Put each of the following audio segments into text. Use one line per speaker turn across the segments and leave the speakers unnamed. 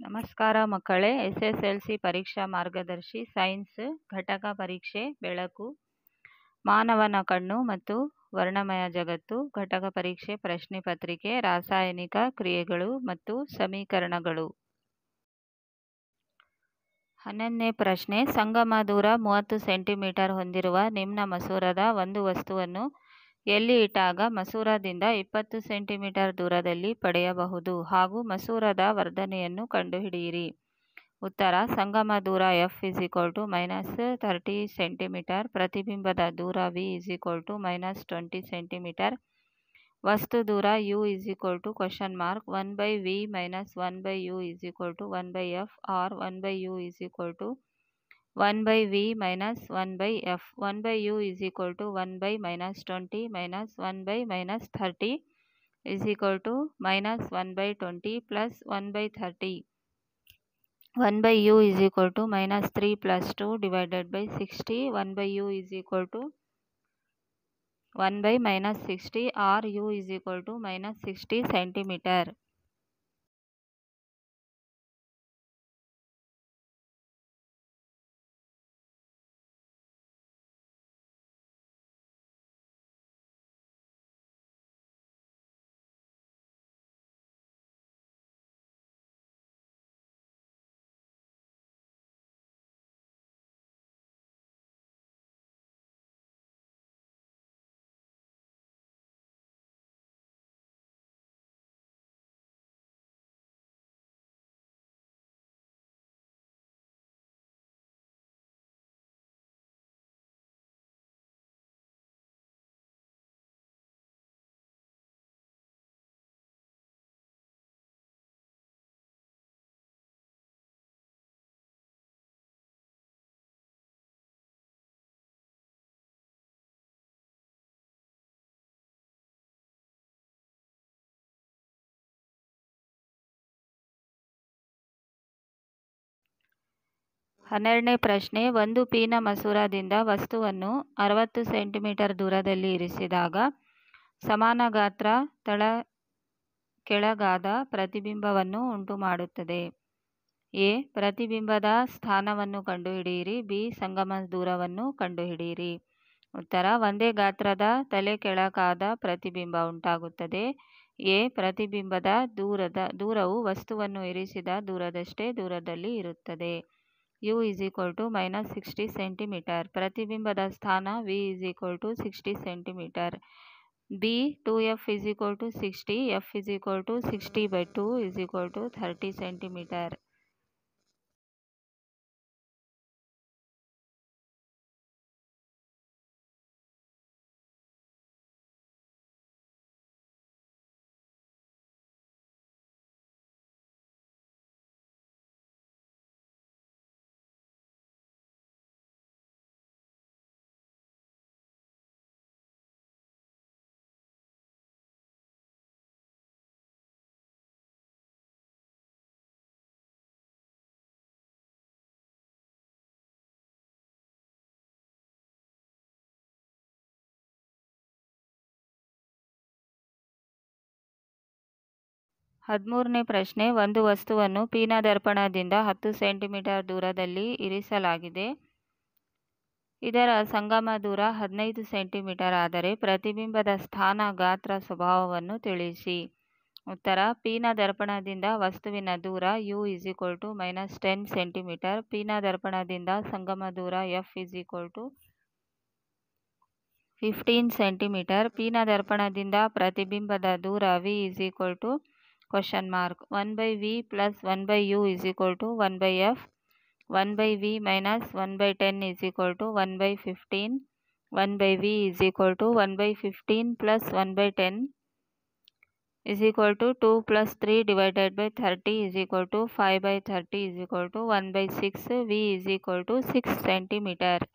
ನಮಸ್ಕಾರ ಮಕ್ಕಳೇ. SSLC ಪರೀಕ್ಷಾ ಮಾರ್ಗದರ್ಶಿ ಸೈನ್ಸ್ ಘಟಕ ಪರೀಕ್ಷೆ ಬೆಳಕು, ಮಾನವನ ಕಣ್ಣು ಮತ್ತು ವರ್ಣಮಯ ಜಗತ್ತು ಘಟಕ ಪರೀಕ್ಷೆ ಪ್ರಶ್ನೆ ಪತ್ರಿಕೆ ರಾಸಾಯನಿಕ ಕ್ರಿಯೆಗಳು ಮತ್ತು ಸಮೀಕರಣಗಳು. 11ನೇ ಪ್ರಶ್ನೆ. ಸಂಗಮ ದೂರ 30 ಸೆಂಟಿಮೀಟರ್ ಹೊಂದಿರುವ ನಿಮ್ನ ಮಸೂರದ ಒಂದು ವಸ್ತುವನ್ನು ಎಲ್ಲಿ ಇಟ್ಟಾಗ ಮಸೂರದಿಂದ 20 ಸೆಂಟಿಮೀಟರ್ ದೂರದಲ್ಲಿ ಪಡೆಯಬಹುದು ಹಾಗೂ ಮಸೂರದ ವರ್ಧನೆಯನ್ನು ಕಂಡುಹಿಡಿಯಿರಿ. ಉತ್ತರ: ಸಂಗಮ ದೂರ F -30 ಸೆಂಟಿಮೀಟರ್, ಪ್ರತಿಬಿಂಬದ ದೂರ V -20 ಸೆಂಟಿಮೀಟರ್, ವಸ್ತು ದೂರ U (1/V - 1/U 1/F or 1/U 1/V - 1/F). 1/U 1/-20 - 1/-30 -1/20 + 1/30. 1/U 3 + 2 / 60. 1/U 1/-60 or U -60 centimetre. ಹನ್ನೆರಡನೇ ಪ್ರಶ್ನೆ. ಒಂದು ಪೀನ ಮಸೂರದಿಂದ ವಸ್ತುವನ್ನು 60 ಸೆಂಟಿಮೀಟರ್ ದೂರದಲ್ಲಿ ಇರಿಸಿದಾಗ ಸಮಾನ ಗಾತ್ರ ಕೆಳಗಾದ ಪ್ರತಿಬಿಂಬವನ್ನು ಉಂಟುಮಾಡುತ್ತದೆ. ಎ. ಪ್ರತಿಬಿಂಬದ ಸ್ಥಾನವನ್ನು ಕಂಡುಹಿಡಿಯಿರಿ. ಬಿ. ಸಂಗಮ ದೂರವನ್ನು ಕಂಡುಹಿಡಿಯಿರಿ. ಉತ್ತರ: ಒಂದೇ ಗಾತ್ರದ ಕೆಳಕಾದ ಪ್ರತಿಬಿಂಬ ಉಂಟಾಗುತ್ತದೆ. ಎ. ಪ್ರತಿಬಿಂಬದ ದೂರವು ವಸ್ತುವನ್ನು ಇರಿಸಿದ ದೂರದಷ್ಟೇ ದೂರದಲ್ಲಿ ಇರುತ್ತದೆ. U -60 centimetre. ಪ್ರತಿಬಿಂಬದ ಸ್ಥಾನ V 60 centimetre. B. 2F 60. F 60/2 30 centimetre. ಹದಿಮೂರನೇ ಪ್ರಶ್ನೆ. ಒಂದು ವಸ್ತುವನ್ನು ಪೀನ ದರ್ಪಣದಿಂದ 10 ಸೆಂಟಿಮೀಟರ್ ದೂರದಲ್ಲಿ ಇರಿಸಲಾಗಿದೆ. ಇದರ ಸಂಗಮ ದೂರ 15 ಸೆಂಟಿಮೀಟರ್ ಆದರೆ ಪ್ರತಿಬಿಂಬದ ಸ್ಥಾನ, ಗಾತ್ರ, ಸ್ವಭಾವವನ್ನು ತಿಳಿಸಿ. ಉತ್ತರ: ಪೀನ ದರ್ಪಣದಿಂದ ವಸ್ತುವಿನ ದೂರ U -10 ಸೆಂಟಿಮೀಟರ್. ಪೀನ ದರ್ಪಣದಿಂದ ಸಂಗಮ ದೂರ F 15 ಸೆಂಟಿಮೀಟರ್. ಪೀನ ದರ್ಪಣದಿಂದ ಪ್ರತಿಬಿಂಬದ ದೂರ V (1/V + 1/U 1/F). 1/V - 1/10 1/15. 1/V 1/15 + 1/10 2 + 3 / 30 5/30 1/6. V 6 centimetre.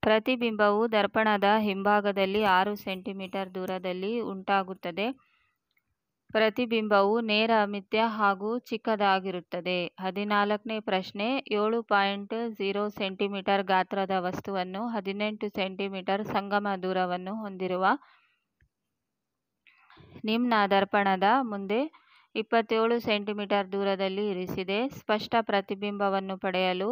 ಪ್ರತಿಬಿಂಬವು ದರ್ಪಣದ ಹಿಂಭಾಗದಲ್ಲಿ 6 ಸೆಂಟಿಮೀಟರ್ ದೂರದಲ್ಲಿ ಉಂಟಾಗುತ್ತದೆ. ಪ್ರತಿಬಿಂಬವು ನೇರ, ಮಿಥ್ಯ ಹಾಗೂ ಚಿಕ್ಕದಾಗಿರುತ್ತದೆ. 14ನೇ ಪ್ರಶ್ನೆ, 7.0 ಸೆಂಟಿಮೀಟರ್ ಗಾತ್ರದ ವಸ್ತುವನ್ನು 18 ಸೆಂಟಿಮೀಟರ್ ಸಂಗಮ ದೂರವನ್ನು ಹೊಂದಿರುವ ನಿಮ್ನ ದರ್ಪಣದ ಮುಂದೆ 27 ಸೆಂಟಿಮೀಟರ್ ದೂರದಲ್ಲಿ ಇರಿಸಿದೆ. ಸ್ಪಷ್ಟ ಪ್ರತಿಬಿಂಬವನ್ನು ಪಡೆಯಲು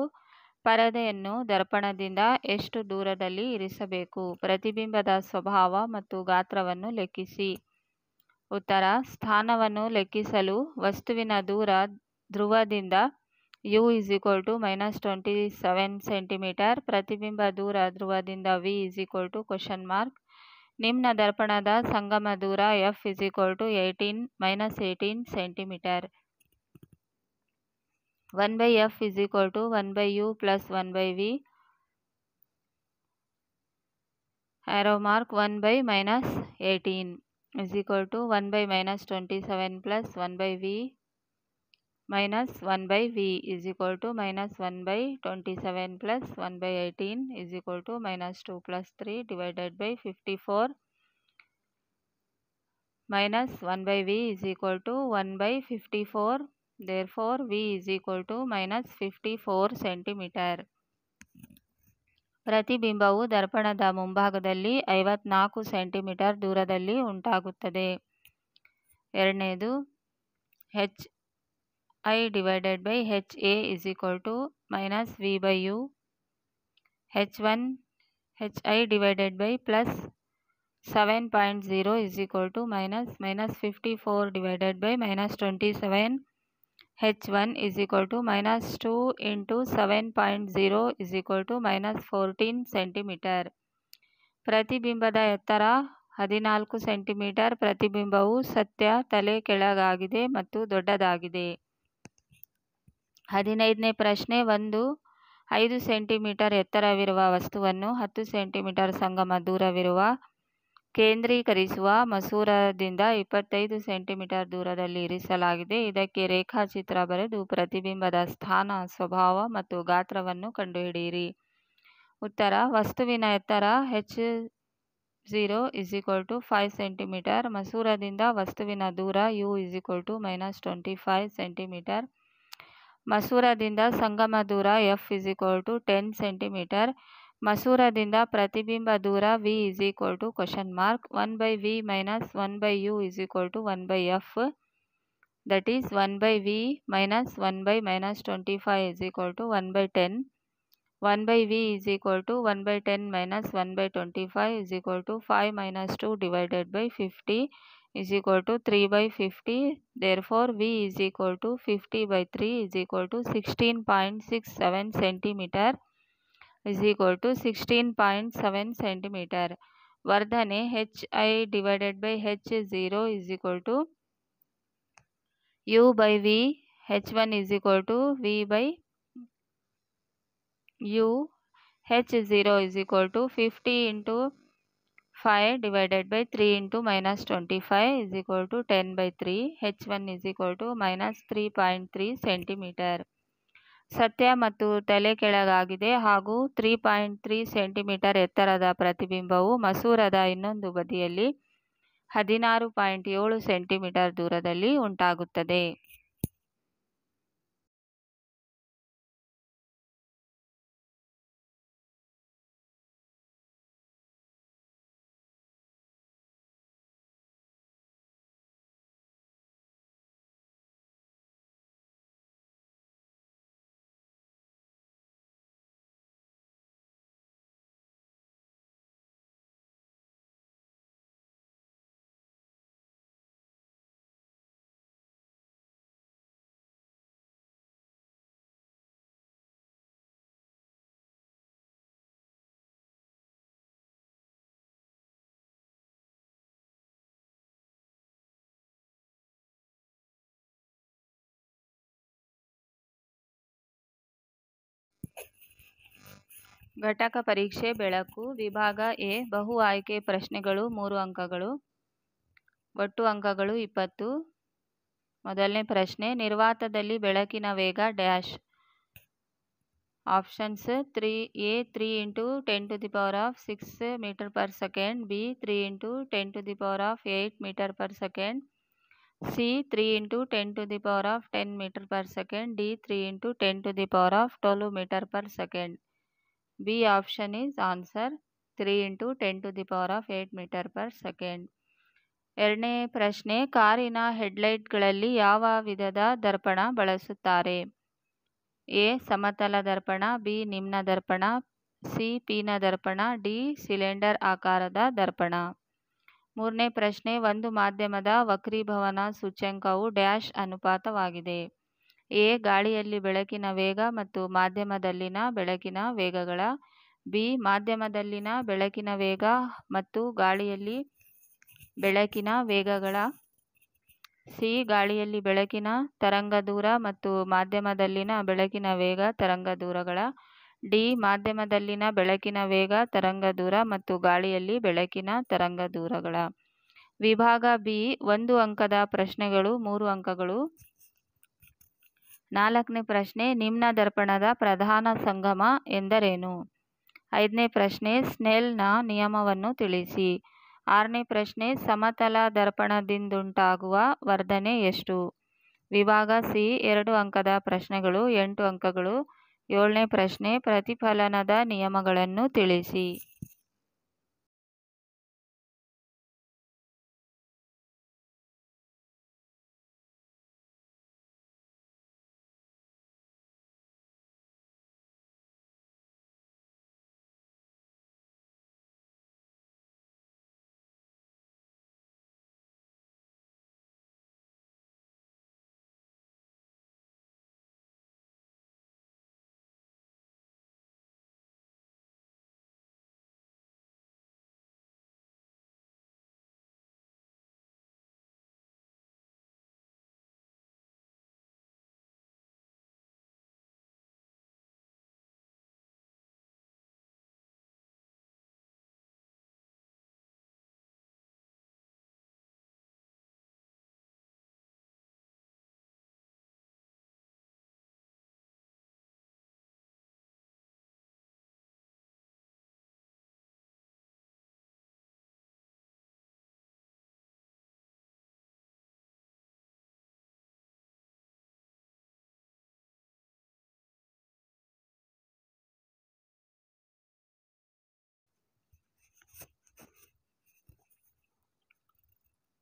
ಪರದೆಯನ್ನು ದರ್ಪಣದಿಂದ ಎಷ್ಟು ದೂರದಲ್ಲಿ ಇರಿಸಬೇಕು? ಪ್ರತಿಬಿಂಬದ ಸ್ವಭಾವ ಮತ್ತು ಗಾತ್ರವನ್ನು ಲೆಕ್ಕಿಸಿ. ಉತ್ತರ: ಸ್ಥಾನವನ್ನು ಲೆಕ್ಕಿಸಲು ವಸ್ತುವಿನ ದೂರ ಧ್ರುವದಿಂದ u -27 ಸೆಂಟಿಮೀಟರ್, ಪ್ರತಿಬಿಂಬ ದೂರ ಧ್ರುವದಿಂದ v ನಿಮ್ನ ದರ್ಪಣದ ಸಂಗಮ ದೂರ f 18 centimetre. 1/f 1/u + 1/v 1/-18 1/-27 + 1/v - 1/v -1/27 + 1/18 -2 + 3 / 54 -1/v 1/54. Therefore v -54 centimetre. ಪ್ರತಿಬಿಂಬವು ದರ್ಪಣದ ಮುಂಭಾಗದಲ್ಲಿ 54 ಸೆಂಟಿಮೀಟರ್ ದೂರದಲ್ಲಿ ಉಂಟಾಗುತ್ತದೆ. ಎರಡನೇದು, HI/HA -V/U. H1 HI/+7.0 -54 -27. H1 -2 × 7.0 -14 centimetre. ಪ್ರತಿಬಿಂಬದ ಎತ್ತರ 14 ಸೆಂಟಿಮೀಟರ್. ಪ್ರತಿಬಿಂಬವು ಸತ್ಯ ತಲೆ ಕೆಳಗಾಗಿದೆ ಮತ್ತು ದೊಡ್ಡದಾಗಿದೆ. 15ನೇ ಪ್ರಶ್ನೆ, ಒಂದು 5 ಸೆಂಟಿಮೀಟರ್ ಎತ್ತರವಿರುವ ವಸ್ತುವನ್ನು 10 ಸೆಂಟಿಮೀಟರ್ ಸಂಗಮ ದೂರವಿರುವ ಕೇಂದ್ರೀಕರಿಸುವ ಮಸೂರದಿಂದ 25 ಸೆಂಟಿಮೀಟರ್ ದೂರದಲ್ಲಿ ಇರಿಸಲಾಗಿದೆ. ಇದಕ್ಕೆ ರೇಖಾಚಿತ್ರ ಬರೆದು ಪ್ರತಿಬಿಂಬದ ಸ್ಥಾನ, ಸ್ವಭಾವ ಮತ್ತು ಗಾತ್ರವನ್ನು ಕಂಡುಹಿಡಿಯಿರಿ. ಉತ್ತರ: ವಸ್ತುವಿನ ಎತ್ತರ h0 5 ಸೆಂಟಿಮೀಟರ್. ಮಸೂರದಿಂದ ವಸ್ತುವಿನ ದೂರ u -25 ಸೆಂಟಿಮೀಟರ್. ಮಸೂರದಿಂದ ಸಂಗಮ ದೂರ f 10 ಸೆಂಟಿಮೀಟರ್. ಮಸೂರದಿಂದ ಪ್ರತಿಬಿಂಬ ದೂರ v 1/v - 1/u 1/f, that is 1/v - 1/-25 1/10. 1/v 1/10 - 1/25 5 - 2 / 50 3/50. Therefore v 50/3 16.67 centimetre 16.7 centimetre. ವರ್ಧನೆ HI/H0 u/v. H1 v/u. H0 50 × 5 / 3 × -25 10/3. H1 -3.3 centimetre. ಸತ್ಯ ಮತ್ತು ತಲೆ ಕೆಳಗಾಗಿದೆ ಹಾಗೂ 3.3 ಸೆಂಟಿಮೀಟರ್ ಎತ್ತರದ ಪ್ರತಿಬಿಂಬವು ಮಸೂರದ ಇನ್ನೊಂದು ಬದಿಯಲ್ಲಿ 16.7 ಸೆಂಟಿಮೀಟರ್ ದೂರದಲ್ಲಿ ಉಂಟಾಗುತ್ತದೆ. ಘಟಕ ಪರೀಕ್ಷೆ ಬೆಳಕು. ವಿಭಾಗ ಎ, ಬಹು ಆಯ್ಕೆ ಪ್ರಶ್ನೆಗಳು 3 ಅಂಕಗಳು. ಒಟ್ಟು ಅಂಕಗಳು 20. ಮೊದಲನೇ ಪ್ರಶ್ನೆ, ನಿರ್ವಾತದಲ್ಲಿ ಬೆಳಕಿನ ವೇಗ dash. Options 3 into 10⁻6 metre per second, B 3 into 10⁸8 metre per second, C 3 into 10⁻10 metre per second, D 3 into 10⁻12 metre per second. B option is answer 3 into 10⁸8 metre per second. ಎರಡನೇ ಪ್ರಶ್ನೆ, ಕಾರಿನ ಹೆಡ್ಲೈಟ್ಗಳಲ್ಲಿ ಯಾವ ವಿಧದ ದರ್ಪಣ ಬಳಸುತ್ತಾರೆ? ಎ ಸಮತಲ ದರ್ಪಣ, ಬಿ ನಿಮ್ನ ದರ್ಪಣ, C ಪೀನ ದರ್ಪಣ, D cylinder ಆಕಾರದ ದರ್ಪಣ. ಮೂರನೇ ಪ್ರಶ್ನೆ, ಒಂದು ಮಾಧ್ಯಮದ ವಕ್ರೀಭವನ ಸೂಚ್ಯಂಕವು ಡ್ಯಾಶ್ ಅನುಪಾತವಾಗಿದೆ? ಎ ಗಾಳಿಯಲ್ಲಿ ಬೆಳಕಿನ ವೇಗ ಮತ್ತು ಮಾಧ್ಯಮದಲ್ಲಿನ ಬೆಳಕಿನ ವೇಗಗಳ, ಬಿ ಮಾಧ್ಯಮದಲ್ಲಿನ ಬೆಳಕಿನ ವೇಗ ಮತ್ತು ಗಾಳಿಯಲ್ಲಿ ಬೆಳಕಿನ ವೇಗಗಳ, ಸಿ ಗಾಳಿಯಲ್ಲಿ ಬೆಳಕಿನ ತರಂಗ ದೂರ ಮತ್ತು ಮಾಧ್ಯಮದಲ್ಲಿನ ಬೆಳಕಿನ ವೇಗ ತರಂಗ ದೂರಗಳ, ಡಿ ಮಾಧ್ಯಮದಲ್ಲಿನ ಬೆಳಕಿನ ವೇಗ ತರಂಗ ದೂರ ಮತ್ತು ಗಾಳಿಯಲ್ಲಿ ಬೆಳಕಿನ ತರಂಗ ದೂರಗಳ. ವಿಭಾಗ ಬಿ 1 ಅಂಕದ ಪ್ರಶ್ನೆಗಳು 3 ಅಂಕಗಳು. ನಾಲ್ಕನೇ ಪ್ರಶ್ನೆ, ನಿಮ್ನ ದರ್ಪಣದ ಪ್ರಧಾನ ಸಂಗಮ ಎಂದರೇನು? ಐದನೇ ಪ್ರಶ್ನೆ, ಸ್ನೆಲ್ನ ನಿಯಮವನ್ನು ತಿಳಿಸಿ. ಆರನೇ ಪ್ರಶ್ನೆ, ಸಮತಲ ದರ್ಪಣದಿಂದುಂಟಾಗುವ ವರ್ಧನೆ ಎಷ್ಟು? ವಿಭಾಗ ಸಿ 2 ಅಂಕದ ಪ್ರಶ್ನೆಗಳು 8 ಅಂಕಗಳು. ಏಳನೇ ಪ್ರಶ್ನೆ, ಪ್ರತಿಫಲನದ ನಿಯಮಗಳನ್ನು ತಿಳಿಸಿ.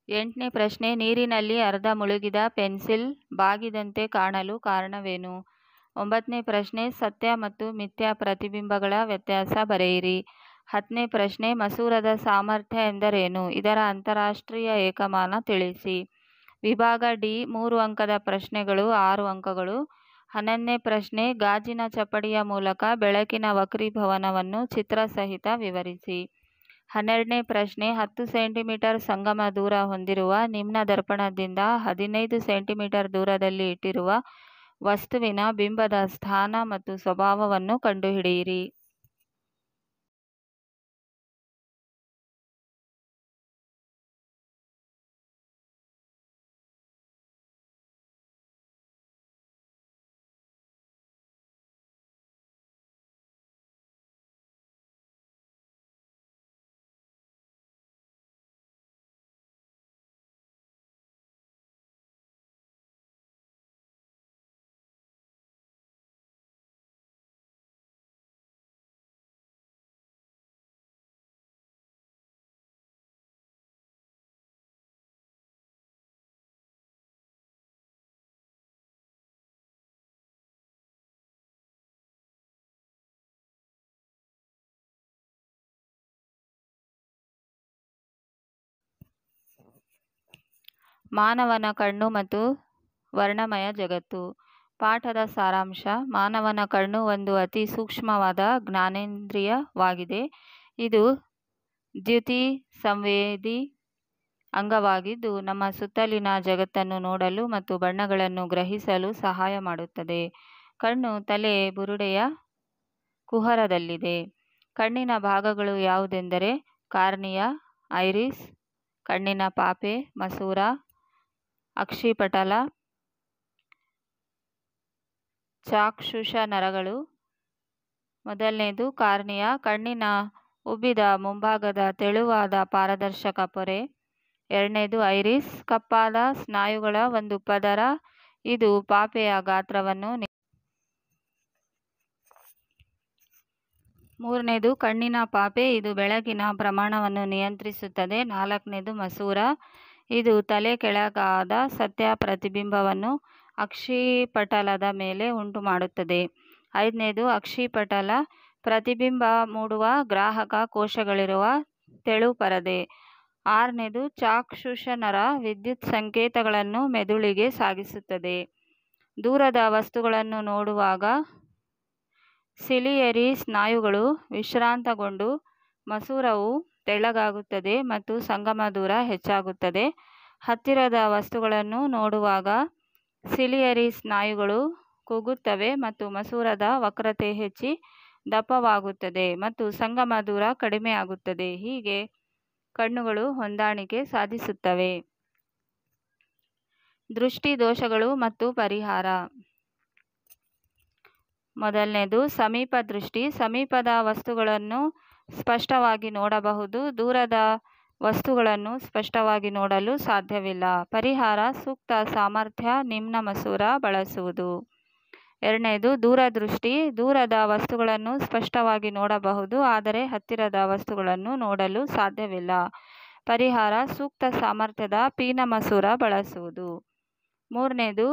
ಎಂಟನೇ ಪ್ರಶ್ನೆ, ನೀರಿನಲ್ಲಿ ಅರ್ಧ ಮುಳುಗಿದ ಪೆನ್ಸಿಲ್ ಬಾಗಿದಂತೆ ಕಾಣಲು ಕಾರಣವೇನು? ಒಂಬತ್ತನೇ ಪ್ರಶ್ನೆ, ಸತ್ಯ ಮತ್ತು ಮಿಥ್ಯಾ ಪ್ರತಿಬಿಂಬಗಳ ವ್ಯತ್ಯಾಸ ಬರೆಯಿರಿ. ಹತ್ತನೇ ಪ್ರಶ್ನೆ, ಮಸೂರದ ಸಾಮರ್ಥ್ಯ ಎಂದರೇನು? ಇದರ ಅಂತಾರಾಷ್ಟ್ರೀಯ ಏಕಮಾನ ತಿಳಿಸಿ. ವಿಭಾಗ ಡಿ 3 ಅಂಕದ ಪ್ರಶ್ನೆಗಳು 6 ಅಂಕಗಳು. 11ನೇ ಪ್ರಶ್ನೆ, ಗಾಜಿನ ಚಪ್ಪಡಿಯ ಮೂಲಕ ಬೆಳಕಿನ ವಕ್ರೀಭವನವನ್ನು ಚಿತ್ರಸಹಿತ ವಿವರಿಸಿ. 12ನೇ ಪ್ರಶ್ನೆ, 10 ಸೆಂಟಿಮೀಟರ್ ಸಂಗಮ ದೂರ ಹೊಂದಿರುವ ನಿಮ್ನ ದರ್ಪಣದಿಂದ 15 ಸೆಂಟಿಮೀಟರ್ ದೂರದಲ್ಲಿ ಇಟ್ಟಿರುವ ವಸ್ತುವಿನ ಬಿಂಬದ ಸ್ಥಾನ ಮತ್ತು ಸ್ವಭಾವವನ್ನು ಕಂಡುಹಿಡಿಯಿರಿ. ಮಾನವನ ಕಣ್ಣು ಮತ್ತು ವರ್ಣಮಯ ಜಗತ್ತು. ಪಾಠದ ಸಾರಾಂಶ. ಮಾನವನ ಕಣ್ಣು ಒಂದು ಅತಿ ಸೂಕ್ಷ್ಮವಾದ ಜ್ಞಾನೇಂದ್ರಿಯವಾಗಿದೆ. ಇದು ದ್ಯುತಿ ಸಂವೇದಿ ಅಂಗವಾಗಿದ್ದು ನಮ್ಮ ಸುತ್ತಲಿನ ಜಗತ್ತನ್ನು ನೋಡಲು ಮತ್ತು ಬಣ್ಣಗಳನ್ನು ಗ್ರಹಿಸಲು ಸಹಾಯ ಮಾಡುತ್ತದೆ. ಕಣ್ಣು ತಲೆ ಬುರುಡೆಯ ಕುಹರದಲ್ಲಿದೆ. ಕಣ್ಣಿನ ಭಾಗಗಳು ಯಾವುದೆಂದರೆ ಕಾರ್ನಿಯಾ, ಐರಿಸ್, ಕಣ್ಣಿನ ಪಾಪೆ, ಮಸೂರ, ಅಕ್ಷಿಪಟಲ, ಚಾಕ್ಷುಷ ನರಗಳು, ಮೊದಲನೇದು ಕಾರ್ನಿಯಾ, ಕಣ್ಣಿನ ಉಬ್ಬಿದ ಮುಂಭಾಗದ ತೆಳುವಾದ ಪಾರದರ್ಶಕ ಪೊರೆ. ಎರಡನೇದು ಐರಿಸ್, ಕಪ್ಪಾದ ಸ್ನಾಯುಗಳ ಒಂದು ಪದರ. ಇದು ಪಾಪೆಯ ಗಾತ್ರವನ್ನು ಮೂರನೇದು ಕಣ್ಣಿನ ಪಾಪೆ, ಇದು ಬೆಳಕಿನ ಪ್ರಮಾಣವನ್ನು ನಿಯಂತ್ರಿಸುತ್ತದೆ. ನಾಲ್ಕನೇದು ಮಸೂರ, ಇದು ತಲೆ ಕೆಳಗಾದ ಸತ್ಯ ಪ್ರತಿಬಿಂಬವನ್ನು ಅಕ್ಷಿಪಟಲದ ಮೇಲೆ ಉಂಟು ಮಾಡುತ್ತದೆ. ಐದನೇದು ಅಕ್ಷಿಪಟಲ, ಪ್ರತಿಬಿಂಬ ಮೂಡುವ ಗ್ರಾಹಕ ಕೋಶಗಳಿರುವ ತೆಳು ಪರದೆ. ಆರನೇದು ಚಾಕ್ಷುಷನರ, ವಿದ್ಯುತ್ ಸಂಕೇತಗಳನ್ನು ಮೆದುಳಿಗೆ ಸಾಗಿಸುತ್ತದೆ. ದೂರದ ವಸ್ತುಗಳನ್ನು ನೋಡುವಾಗ ಸಿಲಿಯರಿ ಸ್ನಾಯುಗಳು ವಿಶ್ರಾಂತಗೊಂಡು ಮಸೂರವು ತೆಳ್ಳಗಾಗುತ್ತದೆ ಮತ್ತು ಸಂಗಮ ದೂರ ಹೆಚ್ಚಾಗುತ್ತದೆ. ಹತ್ತಿರದ ವಸ್ತುಗಳನ್ನು ನೋಡುವಾಗ ಸಿಲಿಯರಿ ಸ್ನಾಯುಗಳು ಕುಗ್ಗುತ್ತವೆ ಮತ್ತು ಮಸೂರದ ವಕ್ರತೆ ಹೆಚ್ಚಿ ದಪ್ಪವಾಗುತ್ತದೆ ಮತ್ತು ಸಂಗಮ ದೂರ ಕಡಿಮೆಯಾಗುತ್ತದೆ. ಹೀಗೆ ಕಣ್ಣುಗಳು ಹೊಂದಾಣಿಕೆ ಸಾಧಿಸುತ್ತವೆ. ದೃಷ್ಟಿ ದೋಷಗಳು ಮತ್ತು ಪರಿಹಾರ. ಮೊದಲನೇದು ಸಮೀಪ ದೃಷ್ಟಿ. ಸಮೀಪದ ವಸ್ತುಗಳನ್ನು ಸ್ಪಷ್ಟವಾಗಿ ನೋಡಬಹುದು, ದೂರದ ವಸ್ತುಗಳನ್ನು ಸ್ಪಷ್ಟವಾಗಿ ನೋಡಲು ಸಾಧ್ಯವಿಲ್ಲ. ಪರಿಹಾರ: ಸೂಕ್ತ ಸಾಮರ್ಥ್ಯ ನಿಮ್ನ ಮಸೂರ ಬಳಸುವುದು. ಎರಡನೇದು ದೂರದೃಷ್ಟಿ. ದೂರದ ವಸ್ತುಗಳನ್ನು ಸ್ಪಷ್ಟವಾಗಿ ನೋಡಬಹುದು, ಆದರೆ ಹತ್ತಿರದ ವಸ್ತುಗಳನ್ನು ನೋಡಲು ಸಾಧ್ಯವಿಲ್ಲ. ಪರಿಹಾರ: ಸೂಕ್ತ ಸಾಮರ್ಥ್ಯದ ಪೀನ ಮಸೂರ ಬಳಸುವುದು. ಮೂರನೇದು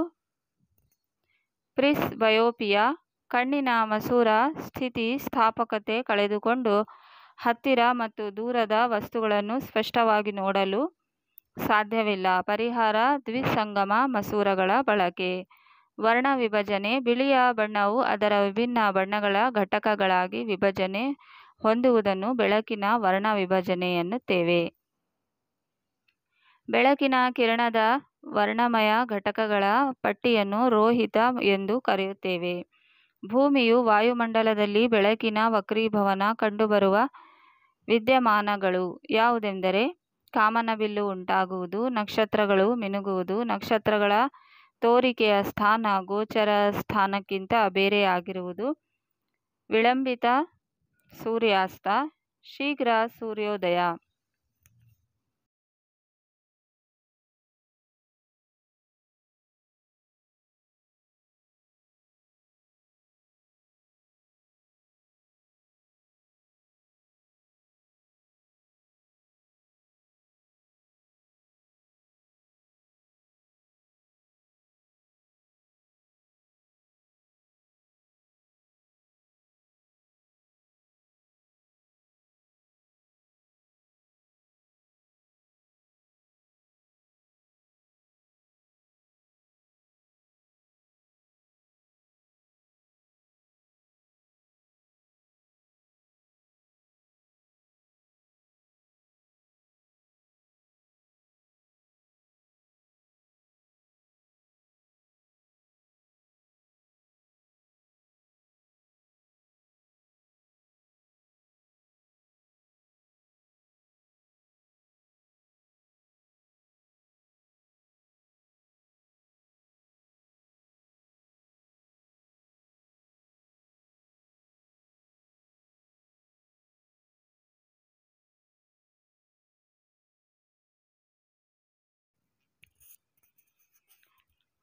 ಪ್ರಿಸ್ಬಯೋಪಿಯಾ. ಕಣ್ಣಿನ ಮಸೂರ ಸ್ಥಿತಿ ಸ್ಥಾಪಕತೆ ಕಳೆದುಕೊಂಡು ಹತ್ತಿರ ಮತ್ತು ದೂರದ ವಸ್ತುಗಳನ್ನು ಸ್ಪಷ್ಟವಾಗಿ ನೋಡಲು ಸಾಧ್ಯವಿಲ್ಲ. ಪರಿಹಾರ: ದ್ವಿಸಂಗಮ ಮಸೂರಗಳ ಬಳಕೆ. ವರ್ಣ ವಿಭಜನೆ. ಬಿಳಿಯ ಬಣ್ಣವು ಅದರ ವಿಭಿನ್ನ ಬಣ್ಣಗಳ ಘಟಕಗಳಾಗಿ ವಿಭಜನೆ ಹೊಂದುವುದನ್ನು ಬೆಳಕಿನ ವರ್ಣ ವಿಭಜನೆ ಎನ್ನುತ್ತೇವೆ. ಬೆಳಕಿನ ಕಿರಣದ ವರ್ಣಮಯ ಘಟಕಗಳ ಪಟ್ಟಿಯನ್ನು ರೋಹಿತ ಎಂದು ಕರೆಯುತ್ತೇವೆ. ಭೂಮಿಯು ವಾಯುಮಂಡಲದಲ್ಲಿ ಬೆಳಕಿನ ವಕ್ರೀಭವನ ಕಂಡುಬರುವ ವಿದ್ಯಮಾನಗಳು ಯಾವುದೆಂದರೆ ಕಾಮನಬಿಲ್ಲು ಉಂಟಾಗುವುದು, ನಕ್ಷತ್ರಗಳು ಮಿನುಗುವುದು, ನಕ್ಷತ್ರಗಳ ತೋರಿಕೆಯ ಸ್ಥಾನ ಗೋಚರ ಸ್ಥಾನಕ್ಕಿಂತ ಬೇರೆಯಾಗಿರುವುದು, ವಿಳಂಬಿತ ಸೂರ್ಯಾಸ್ತ, ಶೀಘ್ರ ಸೂರ್ಯೋದಯ.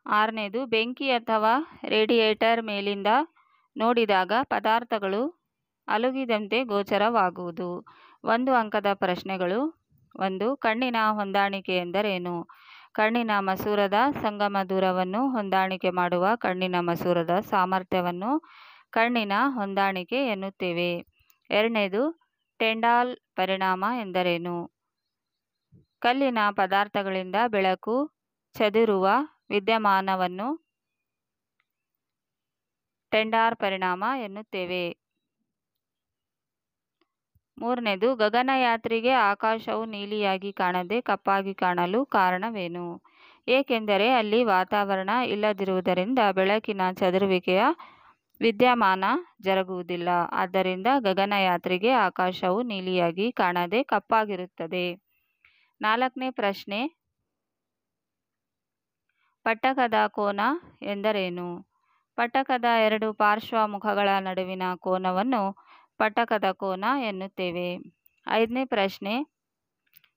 ಆರನೇದು ಬೆಂಕಿ ಅಥವಾ ರೇಡಿಯೇಟರ್ ಮೇಲಿಂದ ನೋಡಿದಾಗ ಪದಾರ್ಥಗಳು ಅಲುಗಿದಂತೆ ಗೋಚರವಾಗುವುದು. 1 ಅಂಕದ ಪ್ರಶ್ನೆಗಳು. 1. ಕಣ್ಣಿನ ಹೊಂದಾಣಿಕೆ ಎಂದರೇನು? ಕಣ್ಣಿನ ಮಸೂರದ ಸಂಗಮ ದೂರವನ್ನು ಹೊಂದಾಣಿಕೆ ಮಾಡುವ ಕಣ್ಣಿನ ಮಸೂರದ ಸಾಮರ್ಥ್ಯವನ್ನು ಕಣ್ಣಿನ ಹೊಂದಾಣಿಕೆ ಎನ್ನುತ್ತೇವೆ. ಎರಡನೇದು ಟೆಂಡಾಲ್ ಪರಿಣಾಮ ಎಂದರೇನು? ಕಲ್ಲಿನ ಪದಾರ್ಥಗಳಿಂದ ಬೆಳಕು ಚದುರುವ ವಿದ್ಯಮಾನವನ್ನು ಟೆಂಡಾರ್ ಪರಿಣಾಮ ಎನ್ನುತ್ತೇವೆ. ಮೂರನೇದು ಗಗನಯಾತ್ರಿಗೆ ಆಕಾಶವು ನೀಲಿಯಾಗಿ ಕಾಣದೆ ಕಪ್ಪಾಗಿ ಕಾಣಲು ಕಾರಣವೇನು? ಏಕೆಂದರೆ ಅಲ್ಲಿ ವಾತಾವರಣ ಇಲ್ಲದಿರುವುದರಿಂದ ಬೆಳಕಿನ ಚದುರುವಿಕೆಯ ವಿದ್ಯಮಾನ ಜರುಗುವುದಿಲ್ಲ. ಆದ್ದರಿಂದ ಗಗನಯಾತ್ರಿಗೆ ಆಕಾಶವು ನೀಲಿಯಾಗಿ ಕಾಣದೆ ಕಪ್ಪಾಗಿರುತ್ತದೆ. 4ನೇ ಪ್ರಶ್ನೆ. ಪಟ್ಟಕದ ಕೋನ ಎಂದರೇನು? ಪಟ್ಟಕದ ಎರಡು ಪಾರ್ಶ್ವ ಮುಖಗಳ ನಡುವಿನ ಕೋನವನ್ನು ಪಟ್ಟಕದ ಕೋನ ಎನ್ನುತ್ತೇವೆ. 5ನೇ ಪ್ರಶ್ನೆ,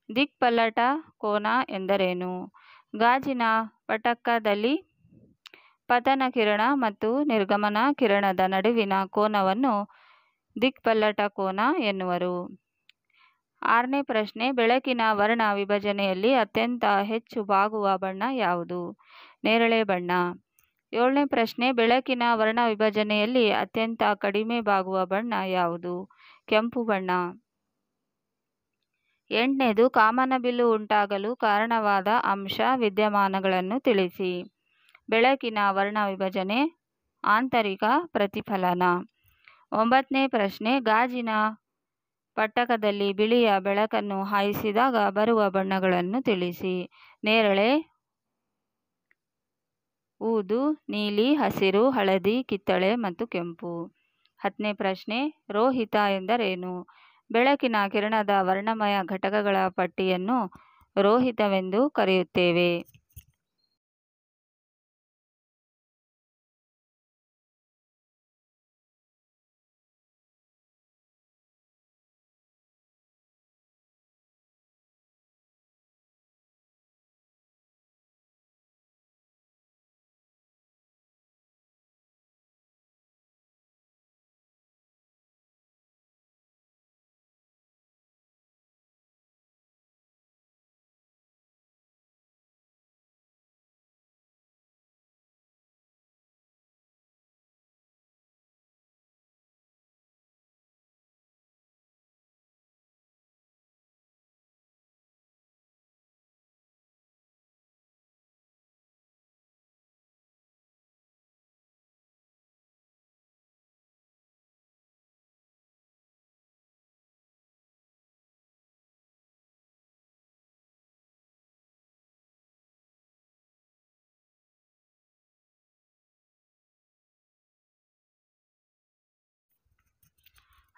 ದಿಕ್ಪಲ್ಲಟ ಕೋನ ಎಂದರೇನು? ಗಾಜಿನ ಪಟ್ಟಕದಲ್ಲಿ ಪತನ ಕಿರಣ ಮತ್ತು ನಿರ್ಗಮನ ಕಿರಣದ ನಡುವಿನ ಕೋನವನ್ನು ದಿಕ್ಪಲ್ಲಟ ಕೋನ ಎನ್ನುವರು. 6ನೇ ಪ್ರಶ್ನೆ, ಬೆಳಕಿನ ವರ್ಣ ವಿಭಜನೆಯಲ್ಲಿ ಅತ್ಯಂತ ಹೆಚ್ಚು ಬಾಗುವ ಬಣ್ಣ ಯಾವುದು? ನೇರಳೆ ಬಣ್ಣ. 7ನೇ ಪ್ರಶ್ನೆ, ಬೆಳಕಿನ ವರ್ಣ ವಿಭಜನೆಯಲ್ಲಿ ಅತ್ಯಂತ ಕಡಿಮೆ ಬಾಗುವ ಬಣ್ಣ ಯಾವುದು? ಕೆಂಪು ಬಣ್ಣ. 8ನೇದು, ಕಾಮನಬಿಲ್ಲು ಉಂಟಾಗಲು ಕಾರಣವಾದ ಅಂಶ ವಿದ್ಯಮಾನಗಳನ್ನು ತಿಳಿಸಿ. ಬೆಳಕಿನ ವರ್ಣ ವಿಭಜನೆ, ಆಂತರಿಕ ಪ್ರತಿಫಲನ. 9ನೇ ಪ್ರಶ್ನೆ, ಗಾಜಿನ ಪಟ್ಟಕದಲ್ಲಿ ಬಿಳಿಯ ಬೆಳಕನ್ನು ಹಾಯಿಸಿದಾಗ ಬರುವ ಬಣ್ಣಗಳನ್ನು ತಿಳಿಸಿ. ನೇರಳೆ, ಊದು, ನೀಲಿ, ಹಸಿರು, ಹಳದಿ, ಕಿತ್ತಳೆ ಮತ್ತು ಕೆಂಪು. 10ನೇ ಪ್ರಶ್ನೆ, ರೋಹಿತ ಎಂದರೇನು? ಬೆಳಕಿನ ಕಿರಣದ ವರ್ಣಮಯ ಘಟಕಗಳ ಪಟ್ಟಿಯನ್ನು ರೋಹಿತವೆಂದು ಕರೆಯುತ್ತೇವೆ.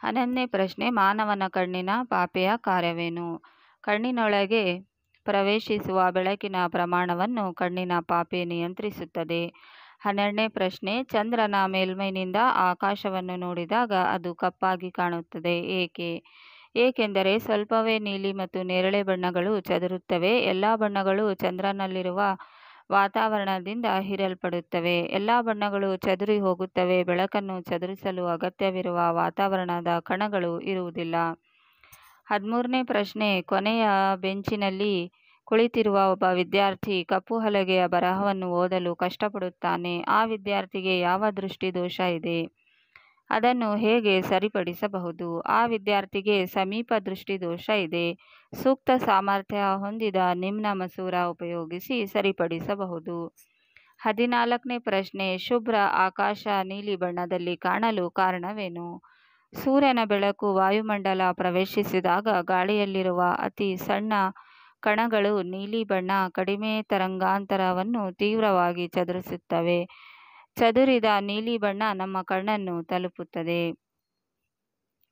ಹನ್ನೊಂದನೇ ಪ್ರಶ್ನೆ, ಮಾನವನ ಕಣ್ಣಿನ ಪಾಪೆಯ ಕಾರ್ಯವೇನು? ಕಣ್ಣಿನೊಳಗೆ ಪ್ರವೇಶಿಸುವ ಬೆಳಕಿನ ಪ್ರಮಾಣವನ್ನು ಕಣ್ಣಿನ ಪಾಪೆ ನಿಯಂತ್ರಿಸುತ್ತದೆ. 12ನೇ ಪ್ರಶ್ನೆ, ಚಂದ್ರನ ಮೇಲ್ಮೈನಿಂದ ಆಕಾಶವನ್ನು ನೋಡಿದಾಗ ಅದು ಕಪ್ಪಾಗಿ ಕಾಣುತ್ತದೆ. ಏಕೆ? ಏಕೆಂದರೆ ಸ್ವಲ್ಪವೇ ನೀಲಿ ಮತ್ತು ನೇರಳೆ ಬಣ್ಣಗಳು ಚದುರುತ್ತವೆ. ಎಲ್ಲ ಬಣ್ಣಗಳು ಚಂದ್ರನಲ್ಲಿರುವ ವಾತಾವರಣದಿಂದ ಹೀರಲ್ಪಡುತ್ತವೆ. ಎಲ್ಲ ಬಣ್ಣಗಳು ಚದುರಿ ಹೋಗುತ್ತವೆ. ಬೆಳಕನ್ನು ಚದುರಿಸಲು ಅಗತ್ಯವಿರುವ ವಾತಾವರಣದ ಕಣಗಳು ಇರುವುದಿಲ್ಲ. 13ನೇ ಪ್ರಶ್ನೆ, ಕೊನೆಯ ಬೆಂಚಿನಲ್ಲಿ ಕುಳಿತಿರುವ ಒಬ್ಬ ವಿದ್ಯಾರ್ಥಿ ಕಪ್ಪು ಹಲಗೆಯ ಬರಹವನ್ನು ಓದಲು ಕಷ್ಟಪಡುತ್ತಾನೆ. ಆ ವಿದ್ಯಾರ್ಥಿಗೆ ಯಾವ ದೃಷ್ಟಿದೋಷ ಇದೆ? ಅದನ್ನು ಹೇಗೆ ಸರಿಪಡಿಸಬಹುದು? ಆ ವಿದ್ಯಾರ್ಥಿಗೆ ಸಮೀಪ ದೃಷ್ಟಿದೋಷ ಇದೆ. ಸೂಕ್ತ ಸಾಮರ್ಥ್ಯ ಹೊಂದಿದ ನಿಮ್ನ ಮಸೂರ ಉಪಯೋಗಿಸಿ ಸರಿಪಡಿಸಬಹುದು. 14ನೇ ಪ್ರಶ್ನೆ, ಶುಭ್ರ ಆಕಾಶ ನೀಲಿ ಬಣ್ಣದಲ್ಲಿ ಕಾಣಲು ಕಾರಣವೇನು? ಸೂರ್ಯನ ಬೆಳಕು ವಾಯುಮಂಡಲ ಪ್ರವೇಶಿಸಿದಾಗ ಗಾಳಿಯಲ್ಲಿರುವ ಅತಿ ಸಣ್ಣ ಕಣಗಳು ನೀಲಿ ಬಣ್ಣ ಕಡಿಮೆ ತರಂಗಾಂತರವನ್ನು ತೀವ್ರವಾಗಿ ಚದುರಿಸುತ್ತವೆ. ಚದುರಿದ ನೀಲಿ ಬಣ್ಣ ನಮ್ಮ ಕಣ್ಣನ್ನು ತಲುಪುತ್ತದೆ.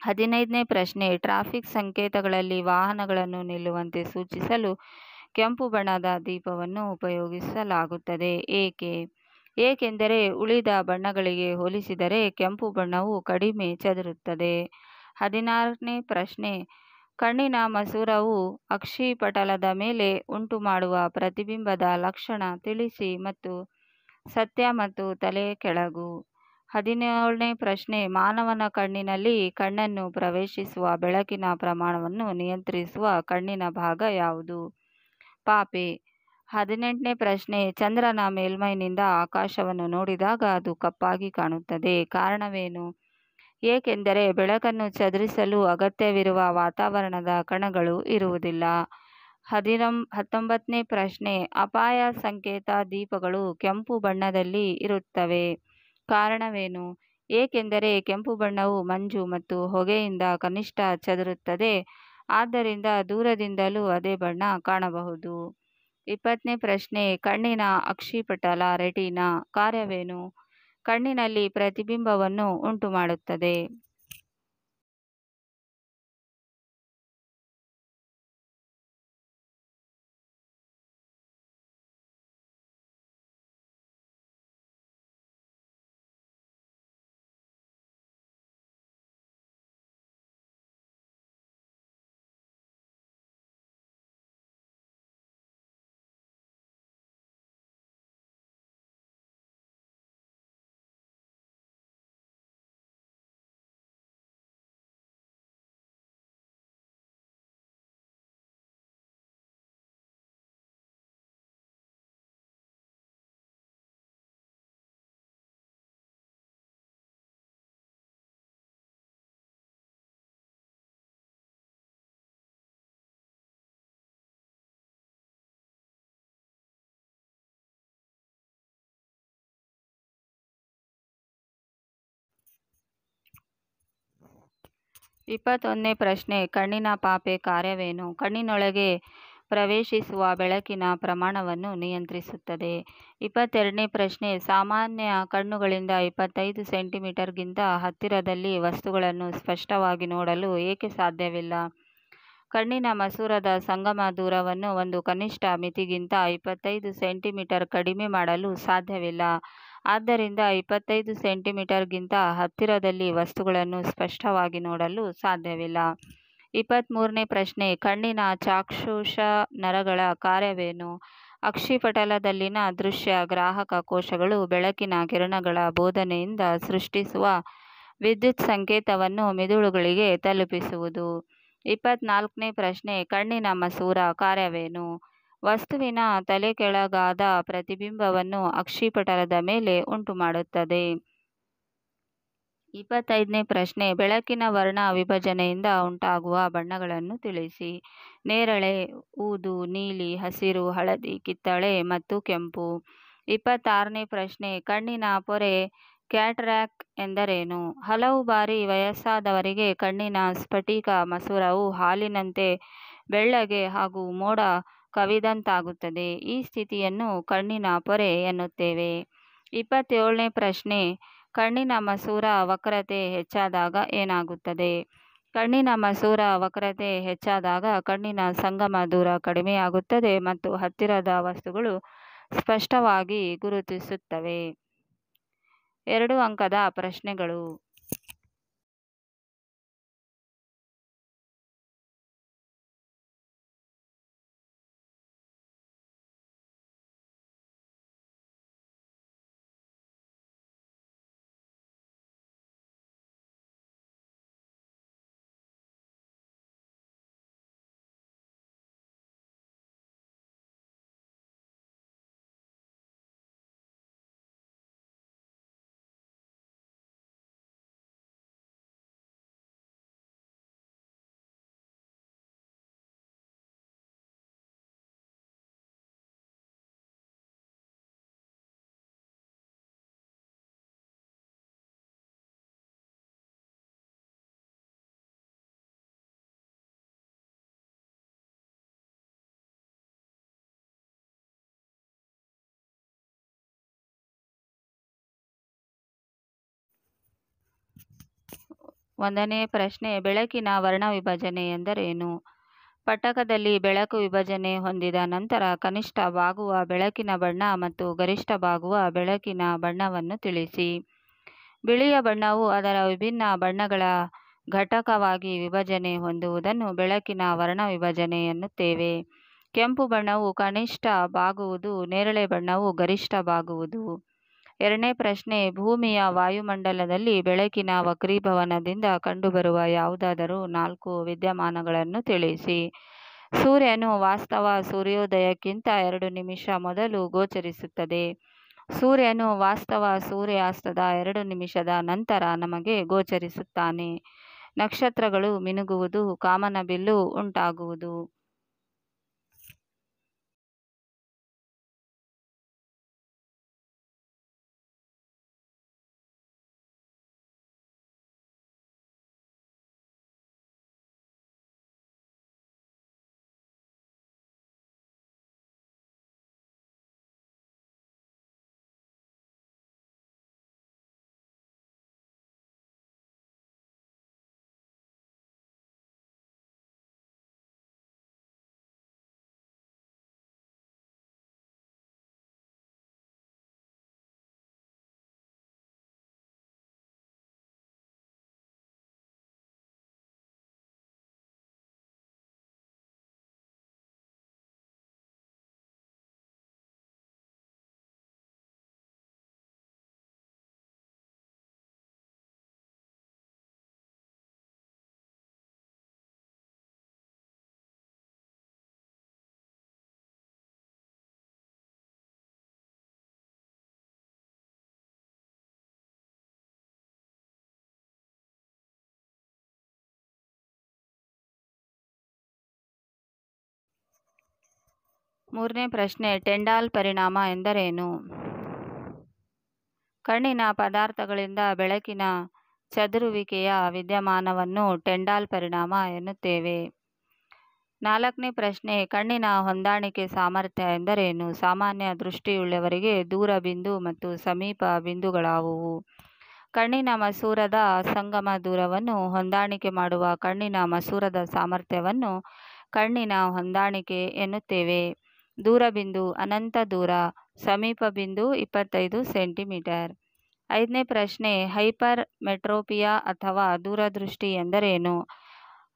15ನೇ ಪ್ರಶ್ನೆ, ಟ್ರಾಫಿಕ್ ಸಂಕೇತಗಳಲ್ಲಿ ವಾಹನಗಳನ್ನು ನಿಲ್ಲುವಂತೆ ಸೂಚಿಸಲು ಕೆಂಪು ಬಣ್ಣದ ದೀಪವನ್ನು ಉಪಯೋಗಿಸಲಾಗುತ್ತದೆ. ಏಕೆ? ಏಕೆಂದರೆ ಉಳಿದ ಬಣ್ಣಗಳಿಗೆ ಹೋಲಿಸಿದರೆ ಕೆಂಪು ಬಣ್ಣವು ಕಡಿಮೆ ಚದುರುತ್ತದೆ. 16ನೇ ಪ್ರಶ್ನೆ, ಕಣ್ಣಿನ ಮಸೂರವು ಅಕ್ಷಿಪಟಲದ ಮೇಲೆ ಉಂಟುಮಾಡುವ ಪ್ರತಿಬಿಂಬದ ಲಕ್ಷಣ ತಿಳಿಸಿ ಮತ್ತು ಸತ್ಯ ಮತ್ತು ತಲೆ ಕೆಳಗು. 17ನೇ ಪ್ರಶ್ನೆ, ಮಾನವನ ಕಣ್ಣಿನಲ್ಲಿ ಕಣ್ಣನ್ನು ಪ್ರವೇಶಿಸುವ ಬೆಳಕಿನ ಪ್ರಮಾಣವನ್ನು ನಿಯಂತ್ರಿಸುವ ಕಣ್ಣಿನ ಭಾಗ ಯಾವುದು? ಪಾಪೆ. 18ನೇ ಪ್ರಶ್ನೆ, ಚಂದ್ರನ ಮೇಲ್ಮೈನಿಂದ ಆಕಾಶವನ್ನು ನೋಡಿದಾಗ ಅದು ಕಪ್ಪಾಗಿ ಕಾಣುತ್ತದೆ. ಕಾರಣವೇನು? ಏಕೆಂದರೆ ಬೆಳಕನ್ನು ಚದುರಿಸಲು ಅಗತ್ಯವಿರುವ ವಾತಾವರಣದ ಕಣಗಳು ಇರುವುದಿಲ್ಲ. 19ನೇ ಪ್ರಶ್ನೆ, ಅಪಾಯ ಸಂಕೇತ ದೀಪಗಳು ಕೆಂಪು ಬಣ್ಣದಲ್ಲಿ ಇರುತ್ತವೆ. ಕಾರಣವೇನು? ಏಕೆಂದರೆ ಕೆಂಪು ಬಣ್ಣವು ಮಂಜು ಮತ್ತು ಹೊಗೆಯಿಂದ ಕನಿಷ್ಠ ಚದುರುತ್ತದೆ. ಆದ್ದರಿಂದ ದೂರದಿಂದಲೂ ಅದೇ ಬಣ್ಣ ಕಾಣಬಹುದು. 20ನೇ ಪ್ರಶ್ನೆ, ಕಣ್ಣಿನ ಅಕ್ಷಿಪಟಲ ರೆಟಿನಾ ಕಾರ್ಯವೇನು? ಕಣ್ಣಿನಲ್ಲಿ ಪ್ರತಿಬಿಂಬವನ್ನು ಉಂಟುಮಾಡುತ್ತದೆ. 21ನೇ ಪ್ರಶ್ನೆ ಕಣ್ಣಿನ ಪಾಪೆ ಕಾರ್ಯವೇನು? ಕಣ್ಣಿನೊಳಗೆ ಪ್ರವೇಶಿಸುವ ಬೆಳಕಿನ ಪ್ರಮಾಣವನ್ನು ನಿಯಂತ್ರಿಸುತ್ತದೆ. 22ನೇ ಪ್ರಶ್ನೆ ಸಾಮಾನ್ಯ ಕಣ್ಣುಗಳಿಂದ 25 ಸೆಂಟಿಮೀಟರ್ಗಿಂತ ಹತ್ತಿರದಲ್ಲಿ ವಸ್ತುಗಳನ್ನು ಸ್ಪಷ್ಟವಾಗಿ ನೋಡಲು ಏಕೆ ಸಾಧ್ಯವಿಲ್ಲ? ಕಣ್ಣಿನ ಮಸೂರದ ಸಂಗಮ ದೂರವನ್ನು ಒಂದು ಕನಿಷ್ಠ ಮಿತಿಗಿಂತ 25 ಸೆಂಟಿಮೀಟರ್ ಕಡಿಮೆ ಮಾಡಲು ಸಾಧ್ಯವಿಲ್ಲ. ಆದ್ದರಿಂದ 25 ಸೆಂಟಿಮೀಟರ್ಗಿಂತ ಹತ್ತಿರದಲ್ಲಿ ವಸ್ತುಗಳನ್ನು ಸ್ಪಷ್ಟವಾಗಿ ನೋಡಲು ಸಾಧ್ಯವಿಲ್ಲ. 23ನೇ ಪ್ರಶ್ನೆ ಕಣ್ಣಿನ ಚಾಕ್ಷುಷ ನರಗಳ ಕಾರ್ಯವೇನು? ಅಕ್ಷಿಪಟಲದಲ್ಲಿನ ದೃಶ್ಯ ಗ್ರಾಹಕ ಕೋಶಗಳು ಬೆಳಕಿನ ಕಿರಣಗಳ ಬೋಧನೆಯಿಂದ ಸೃಷ್ಟಿಸುವ ವಿದ್ಯುತ್ ಸಂಕೇತವನ್ನು ಮಿದುಳುಗಳಿಗೆ ತಲುಪಿಸುವುದು. 24ನೇ ಪ್ರಶ್ನೆ ಕಣ್ಣಿನ ಮಸೂರ ಕಾರ್ಯವೇನು? ವಸ್ತುವಿನ ತಲೆಕೆಳಗಾದ ಪ್ರತಿಬಿಂಬವನ್ನು ಅಕ್ಷಿಪಟಲದ ಮೇಲೆ ಉಂಟುಮಾಡುತ್ತದೆ. 25ನೇ ಪ್ರಶ್ನೆ ಬೆಳಕಿನ ವರ್ಣ ವಿಭಜನೆಯಿಂದ ಉಂಟಾಗುವ ಬಣ್ಣಗಳನ್ನು ತಿಳಿಸಿ. ನೇರಳೆ, ಊದು, ನೀಲಿ, ಹಸಿರು, ಹಳದಿ, ಕಿತ್ತಳೆ ಮತ್ತು ಕೆಂಪು. 26ನೇ ಪ್ರಶ್ನೆ ಕಣ್ಣಿನ ಪೊರೆ ಕ್ಯಾಟರಾಕ್ಟ್ ಎಂದರೇನು? ಹಲವು ಬಾರಿ ವಯಸ್ಸಾದವರಿಗೆ ಕಣ್ಣಿನ ಸ್ಫಟಿಕ ಮಸೂರವು ಹಾಲಿನಂತೆ ಬೆಳ್ಳಗೆ ಹಾಗೂ ಮೋಡ ಕವಿದಂತಾಗುತ್ತದೆ. ಈ ಸ್ಥಿತಿಯನ್ನು ಕಣ್ಣಿನ ಪೊರೆ ಎನ್ನುತ್ತೇವೆ. 27ನೇ ಪ್ರಶ್ನೆ ಕಣ್ಣಿನ ಮಸೂರ ವಕ್ರತೆ ಹೆಚ್ಚಾದಾಗ ಏನಾಗುತ್ತದೆ? ಕಣ್ಣಿನ ಮಸೂರ ವಕ್ರತೆ ಹೆಚ್ಚಾದಾಗ ಕಣ್ಣಿನ ಸಂಗಮ ದೂರ ಕಡಿಮೆಯಾಗುತ್ತದೆ ಮತ್ತು ಹತ್ತಿರದ ವಸ್ತುಗಳು ಸ್ಪಷ್ಟವಾಗಿ ಗುರುತಿಸುತ್ತವೆ. 2 ಅಂಕದ ಪ್ರಶ್ನೆಗಳು. ಒಂದನೇ ಪ್ರಶ್ನೆ ಬೆಳಕಿನ ವರ್ಣ ವಿಭಜನೆ ಎಂದರೇನು? ಪಟ್ಟಕದಲ್ಲಿ ಬೆಳಕು ವಿಭಜನೆ ಹೊಂದಿದ ನಂತರ ಕನಿಷ್ಠ ಬಾಗುವ ಬೆಳಕಿನ ಬಣ್ಣ ಮತ್ತು ಗರಿಷ್ಠ ಬಾಗುವ ಬೆಳಕಿನ ಬಣ್ಣವನ್ನು ತಿಳಿಸಿ. ಬಿಳಿಯ ಬಣ್ಣವು ಅದರ ವಿಭಿನ್ನ ಬಣ್ಣಗಳ ಘಟಕವಾಗಿ ವಿಭಜನೆ ಹೊಂದುವುದನ್ನು ಬೆಳಕಿನ ವರ್ಣ ವಿಭಜನೆ ಎನ್ನುತ್ತೇವೆ. ಕೆಂಪು ಬಣ್ಣವು ಕನಿಷ್ಠ ಬಾಗುವುದು, ನೇರಳೆ ಬಣ್ಣವು ಗರಿಷ್ಠ ಬಾಗುವುದು. 2ನೇ ಪ್ರಶ್ನೆ ಭೂಮಿಯ ವಾಯುಮಂಡಲದಲ್ಲಿ ಬೆಳಕಿನ ವಕ್ರೀಭವನದಿಂದ ಕಂಡುಬರುವ ಯಾವುದಾದರೂ 4 ವಿದ್ಯಮಾನಗಳನ್ನು ತಿಳಿಸಿ. ಸೂರ್ಯನು ವಾಸ್ತವ ಸೂರ್ಯೋದಯಕ್ಕಿಂತ 2 ನಿಮಿಷ ಮೊದಲು ಗೋಚರಿಸುತ್ತದೆ. ಸೂರ್ಯನು ವಾಸ್ತವ ಸೂರ್ಯಾಸ್ತದ 2 ನಿಮಿಷದ ನಂತರ ನಮಗೆ ಗೋಚರಿಸುತ್ತಾನೆ. ನಕ್ಷತ್ರಗಳು ಮಿನುಗುವುದು, ಕಾಮನಬಿಲ್ಲು ಉಂಟಾಗುವುದು. ಮೂರನೇ ಪ್ರಶ್ನೆ ಟೆಂಡಾಲ್ ಪರಿಣಾಮ ಎಂದರೇನು? ಕಣ್ಣಿನ ಪದಾರ್ಥಗಳಿಂದ ಬೆಳಕಿನ ಚದುರುವಿಕೆಯ ವಿದ್ಯಮಾನವನ್ನು ಟೆಂಡಾಲ್ ಪರಿಣಾಮ ಎನ್ನುತ್ತೇವೆ. 4ನೇ ಪ್ರಶ್ನೆ, ಕಣ್ಣಿನ ಹೊಂದಾಣಿಕೆ ಸಾಮರ್ಥ್ಯ ಎಂದರೇನು? ಸಾಮಾನ್ಯ ದೃಷ್ಟಿಯುಳ್ಳವರಿಗೆ ದೂರ ಬಿಂದು ಮತ್ತು ಸಮೀಪ ಬಿಂದುಗಳಾವುವು? ಕಣ್ಣಿನ ಮಸೂರದ ಸಂಗಮ ದೂರವನ್ನು ಹೊಂದಾಣಿಕೆ ಮಾಡುವ ಕಣ್ಣಿನ ಮಸೂರದ ಸಾಮರ್ಥ್ಯವನ್ನು ಕಣ್ಣಿನ ಹೊಂದಾಣಿಕೆ ಎನ್ನುತ್ತೇವೆ. ದೂರಬಿಂದು ಅನಂತ ದೂರ, ಸಮೀಪ ಬಿಂದು 25 ಸೆಂಟಿಮೀಟರ್. 5ನೇ ಪ್ರಶ್ನೆ, ಹೈಪರ್ ಮೆಟ್ರೋಪಿಯಾ ಅಥವಾ ದೂರದೃಷ್ಟಿ ಎಂದರೇನು?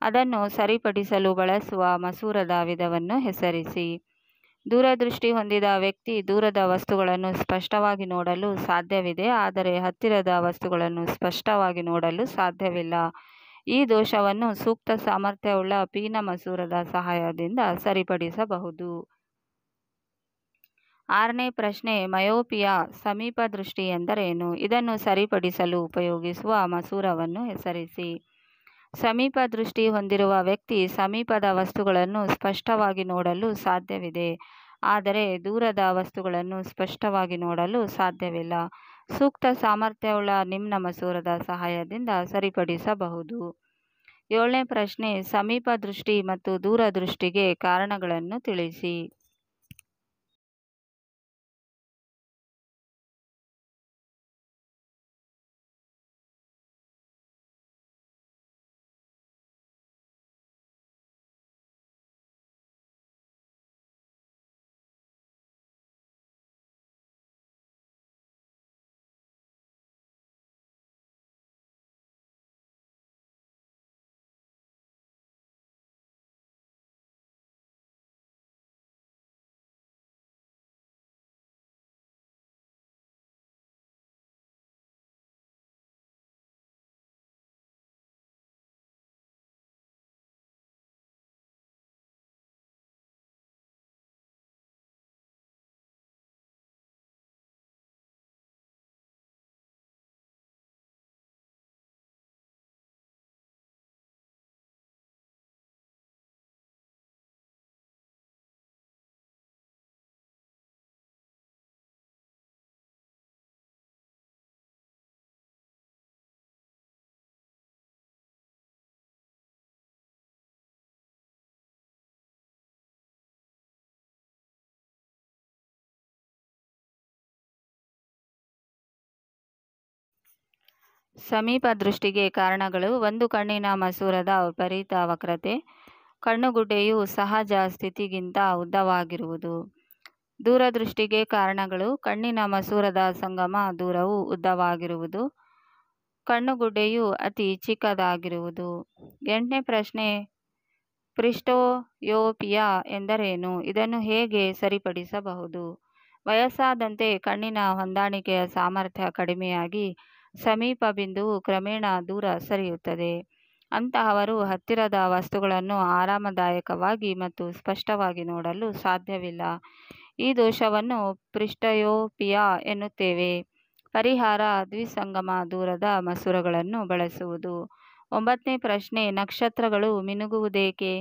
ಅದನ್ನು ಸರಿಪಡಿಸಲು ಬಳಸುವ ಮಸೂರದ ವಿಧವನ್ನು ಹೆಸರಿಸಿ. ದೂರದೃಷ್ಟಿ ಹೊಂದಿದ ವ್ಯಕ್ತಿ ದೂರದ ವಸ್ತುಗಳನ್ನು ಸ್ಪಷ್ಟವಾಗಿ ನೋಡಲು ಸಾಧ್ಯವಿದೆ, ಆದರೆ ಹತ್ತಿರದ ವಸ್ತುಗಳನ್ನು ಸ್ಪಷ್ಟವಾಗಿ ನೋಡಲು ಸಾಧ್ಯವಿಲ್ಲ. ಈ ದೋಷವನ್ನು ಸೂಕ್ತ ಸಾಮರ್ಥ್ಯವುಳ್ಳ ಪೀನ ಮಸೂರದ ಸಹಾಯದಿಂದ ಸರಿಪಡಿಸಬಹುದು. 6ನೇ ಪ್ರಶ್ನೆ, ಮಯೋಪಿಯಾ ಸಮೀಪ ದೃಷ್ಟಿ ಎಂದರೇನು? ಇದನ್ನು ಸರಿಪಡಿಸಲು ಉಪಯೋಗಿಸುವ ಮಸೂರವನ್ನು ಹೆಸರಿಸಿ. ಸಮೀಪ ದೃಷ್ಟಿ ಹೊಂದಿರುವ ವ್ಯಕ್ತಿ ಸಮೀಪದ ವಸ್ತುಗಳನ್ನು ಸ್ಪಷ್ಟವಾಗಿ ನೋಡಲು ಸಾಧ್ಯವಿದೆ, ಆದರೆ ದೂರದ ವಸ್ತುಗಳನ್ನು ಸ್ಪಷ್ಟವಾಗಿ ನೋಡಲು ಸಾಧ್ಯವಿಲ್ಲ. ಸೂಕ್ತ ಸಾಮರ್ಥ್ಯವುಳ್ಳ ನಿಮ್ನ ಮಸೂರದ ಸಹಾಯದಿಂದ ಸರಿಪಡಿಸಬಹುದು. 7ನೇ ಪ್ರಶ್ನೆ, ಸಮೀಪ ದೃಷ್ಟಿ ಮತ್ತು ದೂರದೃಷ್ಟಿಗೆ ಕಾರಣಗಳನ್ನು ತಿಳಿಸಿ. ಸಮೀಪ ದೃಷ್ಟಿಗೆ ಕಾರಣಗಳು: ಒಂದು, ಕಣ್ಣಿನ ಮಸೂರದ ವಿಪರೀತ ವಕ್ರತೆ. ಕಣ್ಣುಗುಡ್ಡೆಯು ಸಹಜ ಸ್ಥಿತಿಗಿಂತ ಉದ್ದವಾಗಿರುವುದು. ದೂರದೃಷ್ಟಿಗೆ ಕಾರಣಗಳು: ಕಣ್ಣಿನ ಮಸೂರದ ಸಂಗಮ ದೂರವು ಉದ್ದವಾಗಿರುವುದು. ಕಣ್ಣುಗುಡ್ಡೆಯು ಅತಿ ಚಿಕ್ಕದಾಗಿರುವುದು. 8ನೇ ಪ್ರಶ್ನೆ, ಪ್ರಿಸ್ಟೋಯೋಪಿಯಾ ಎಂದರೇನು? ಇದನ್ನು ಹೇಗೆ ಸರಿಪಡಿಸಬಹುದು? ವಯಸ್ಸಾದಂತೆ ಕಣ್ಣಿನ ಹೊಂದಾಣಿಕೆಯ ಸಾಮರ್ಥ್ಯ ಕಡಿಮೆಯಾಗಿ ಸಮೀಪ ಬಿಂದುವು ಕ್ರಮೇಣ ದೂರ ಸರಿಯುತ್ತದೆ. ಅಂತಹವರು ಹತ್ತಿರದ ವಸ್ತುಗಳನ್ನು ಆರಾಮದಾಯಕವಾಗಿ ಮತ್ತು ಸ್ಪಷ್ಟವಾಗಿ ನೋಡಲು ಸಾಧ್ಯವಿಲ್ಲ. ಈ ದೋಷವನ್ನು ಪ್ರಿಸ್ಟಯೋಪಿಯಾ ಎನ್ನುತ್ತೇವೆ. ಪರಿಹಾರ: ದ್ವಿಸಂಗಮ ದೂರದ ಮಸೂರಗಳನ್ನು ಬಳಸುವುದು. 9ನೇ ಪ್ರಶ್ನೆ, ನಕ್ಷತ್ರಗಳು ಮಿನುಗುವುದೇಕೆ?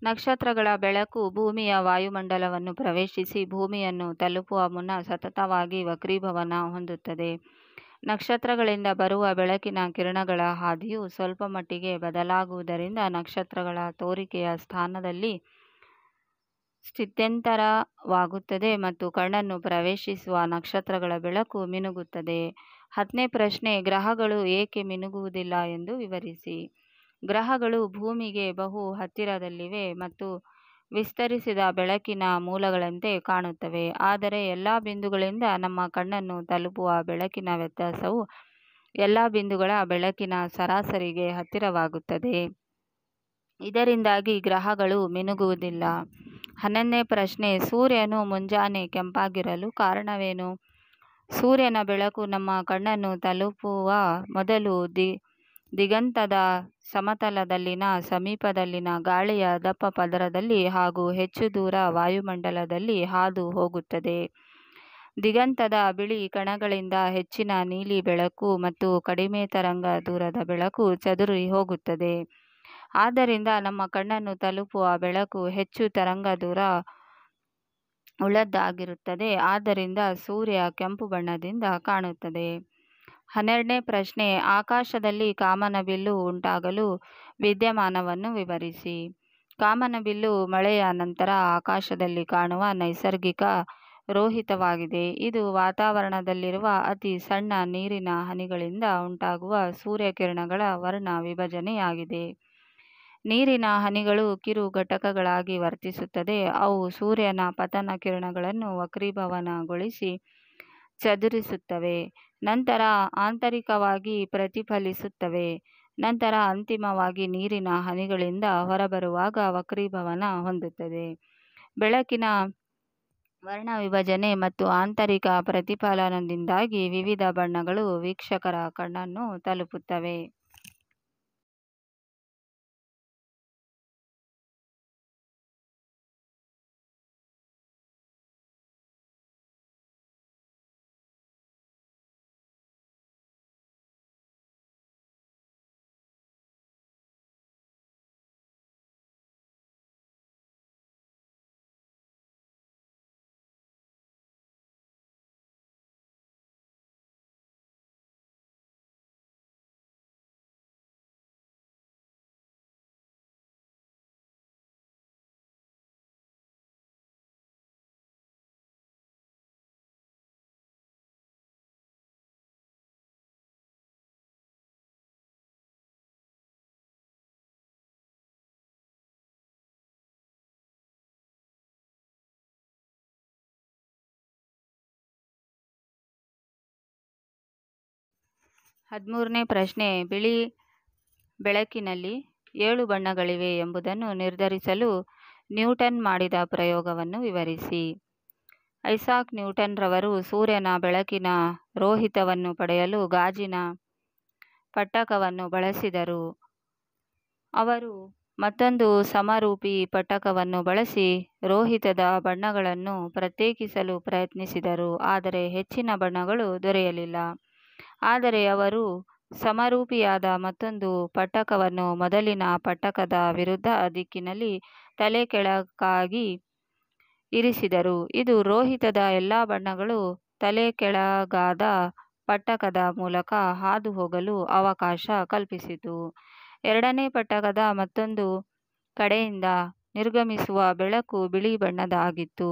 ನಕ್ಷತ್ರಗಳ ಬೆಳಕು ಭೂಮಿಯ ವಾಯುಮಂಡಲವನ್ನು ಪ್ರವೇಶಿಸಿ ಭೂಮಿಯನ್ನು ತಲುಪುವ ಮುನ್ನ ಸತತವಾಗಿ ವಕ್ರೀಭವನ ಹೊಂದುತ್ತದೆ. ನಕ್ಷತ್ರಗಳಿಂದ ಬರುವ ಬೆಳಕಿನ ಕಿರಣಗಳ ಹಾದಿಯು ಸ್ವಲ್ಪ ಮಟ್ಟಿಗೆ ಬದಲಾಗುವುದರಿಂದ ನಕ್ಷತ್ರಗಳ ತೋರಿಕೆಯ ಸ್ಥಾನದಲ್ಲಿ ಸ್ಥಿತ್ಯಂತರವಾಗುತ್ತದೆ ಮತ್ತು ಕಣ್ಣನ್ನು ಪ್ರವೇಶಿಸುವ ನಕ್ಷತ್ರಗಳ ಬೆಳಕು ಮಿನುಗುತ್ತದೆ. 10ನೇ ಪ್ರಶ್ನೆ, ಗ್ರಹಗಳು ಏಕೆ ಮಿನುಗುವುದಿಲ್ಲ ಎಂದು ವಿವರಿಸಿ. ಗ್ರಹಗಳು ಭೂಮಿಗೆ ಬಹು ಹತ್ತಿರದಲ್ಲಿವೆ ಮತ್ತು ವಿಸ್ತರಿಸಿದ ಬೆಳಕಿನ ಮೂಲಗಳಂತೆ ಕಾಣುತ್ತವೆ. ಆದರೆ ಎಲ್ಲ ಬಿಂದುಗಳಿಂದ ನಮ್ಮ ಕಣ್ಣನ್ನು ತಲುಪುವ ಬೆಳಕಿನ ವ್ಯತ್ಯಾಸವು ಎಲ್ಲ ಬಿಂದುಗಳ ಬೆಳಕಿನ ಸರಾಸರಿಗೆ ಹತ್ತಿರವಾಗುತ್ತದೆ. ಇದರಿಂದಾಗಿ ಗ್ರಹಗಳು ಮಿನುಗುವುದಿಲ್ಲ. 11ನೇ ಪ್ರಶ್ನೆ, ಸೂರ್ಯನು ಮುಂಜಾನೆ ಕೆಂಪಾಗಿರಲು ಕಾರಣವೇನು? ಸೂರ್ಯನ ಬೆಳಕು ನಮ್ಮ ಕಣ್ಣನ್ನು ತಲುಪುವ ಮೊದಲು ದಿಗಂತದ ಸಮತಲದಲ್ಲಿನ ಸಮೀಪದಲ್ಲಿನ ಗಾಳಿಯ ದಪ್ಪ ಪದರದಲ್ಲಿ ಹಾಗೂ ಹೆಚ್ಚು ದೂರ ವಾಯುಮಂಡಲದಲ್ಲಿ ಹಾದು ಹೋಗುತ್ತದೆ. ದಿಗಂತದ ಬಿಳಿ ಕಣಗಳಿಂದ ಹೆಚ್ಚಿನ ನೀಲಿ ಬೆಳಕು ಮತ್ತು ಕಡಿಮೆ ತರಂಗ ದೂರದ ಬೆಳಕು ಚದುರಿ ಹೋಗುತ್ತದೆ. ಆದ್ದರಿಂದ ನಮ್ಮ ಕಣ್ಣನ್ನು ತಲುಪುವ ಬೆಳಕು ಹೆಚ್ಚು ತರಂಗ ದೂರ ಉಳ್ಳದ್ದಾಗಿರುತ್ತದೆ. ಆದ್ದರಿಂದ ಸೂರ್ಯ ಕೆಂಪು ಬಣ್ಣದಿಂದ ಕಾಣುತ್ತದೆ. 12ನೇ ಪ್ರಶ್ನೆ, ಆಕಾಶದಲ್ಲಿ ಕಾಮನಬಿಲ್ಲು ಉಂಟಾಗಲು ವಿದ್ಯಮಾನವನ್ನು ವಿವರಿಸಿ. ಕಾಮನಬಿಲ್ಲು ಮಳೆಯ ನಂತರ ಆಕಾಶದಲ್ಲಿ ಕಾಣುವ ನೈಸರ್ಗಿಕ ರೋಹಿತವಾಗಿದೆ. ಇದು ವಾತಾವರಣದಲ್ಲಿರುವ ಅತಿ ಸಣ್ಣ ನೀರಿನ ಹನಿಗಳಿಂದ ಉಂಟಾಗುವ ಸೂರ್ಯಕಿರಣಗಳ ವರ್ಣ ವಿಭಜನೆಯಾಗಿದೆ. ನೀರಿನ ಹನಿಗಳು ಕಿರು ಘಟಕಗಳಾಗಿ ವರ್ತಿಸುತ್ತದೆ. ಅವು ಸೂರ್ಯನ ಪತನ ಕಿರಣಗಳನ್ನು ವಕ್ರೀಭವನಗೊಳಿಸಿ ಚದುರಿಸುತ್ತವೆ, ನಂತರ ಆಂತರಿಕವಾಗಿ ಪ್ರತಿಫಲಿಸುತ್ತವೆ, ನಂತರ ಅಂತಿಮವಾಗಿ ನೀರಿನ ಹನಿಗಳಿಂದ ಹೊರಬರುವಾಗ ವಕ್ರೀಭವನ ಹೊಂದುತ್ತದೆ. ಬೆಳಕಿನ ವರ್ಣವಿಭಜನೆ ಮತ್ತು ಆಂತರಿಕ ಪ್ರತಿಫಲನದಿಂದಾಗಿ ವಿವಿಧ ಬಣ್ಣಗಳು ವೀಕ್ಷಕರ ಕಣ್ಣನ್ನು ತಲುಪುತ್ತವೆ. ಹದಿಮೂರನೇ ಪ್ರಶ್ನೆ, ಬಿಳಿ ಬೆಳಕಿನಲ್ಲಿ 7 ಬಣ್ಣಗಳಿವೆ ಎಂಬುದನ್ನು ನಿರ್ಧರಿಸಲು ನ್ಯೂಟನ್ ಮಾಡಿದ ಪ್ರಯೋಗವನ್ನು ವಿವರಿಸಿ. ಐಸಾಕ್ ನ್ಯೂಟನ್ ರವರು ಸೂರ್ಯನ ಬೆಳಕಿನ ರೋಹಿತವನ್ನು ಪಡೆಯಲು ಗಾಜಿನ ಪಟ್ಟಕವನ್ನು ಬಳಸಿದರು. ಅವರು ಮತ್ತೊಂದು ಸಮರೂಪಿ ಪಟ್ಟಕವನ್ನು ಬಳಸಿ ರೋಹಿತದ ಬಣ್ಣಗಳನ್ನು ಪ್ರತ್ಯೇಕಿಸಲು ಪ್ರಯತ್ನಿಸಿದರು, ಆದರೆ ಹೆಚ್ಚಿನ ಬಣ್ಣಗಳು ದೊರೆಯಲಿಲ್ಲ. ಆದರೆ ಅವರು ಸಮರೂಪಿಯಾದ ಮತ್ತೊಂದು ಪಟ್ಟಕವನ್ನು ಮೊದಲಿನ ಪಟ್ಟಕದ ವಿರುದ್ಧ ದಿಕ್ಕಿನಲ್ಲಿ ತಲೆಕೆಳಗಾಗಿ ಇರಿಸಿದರು. ಇದು ರೋಹಿತದ ಎಲ್ಲ ಬಣ್ಣಗಳು ತಲೆಕೆಳಗಾದ ಪಟ್ಟಕದ ಮೂಲಕ ಹಾದು ಹೋಗಲು ಅವಕಾಶ ಕಲ್ಪಿಸಿತು. ಎರಡನೇ ಪಟ್ಟಕದ ಮತ್ತೊಂದು ಕಡೆಯಿಂದ ನಿರ್ಗಮಿಸುವ ಬೆಳಕು ಬಿಳಿ ಬಣ್ಣದ್ದಾಗಿತ್ತು.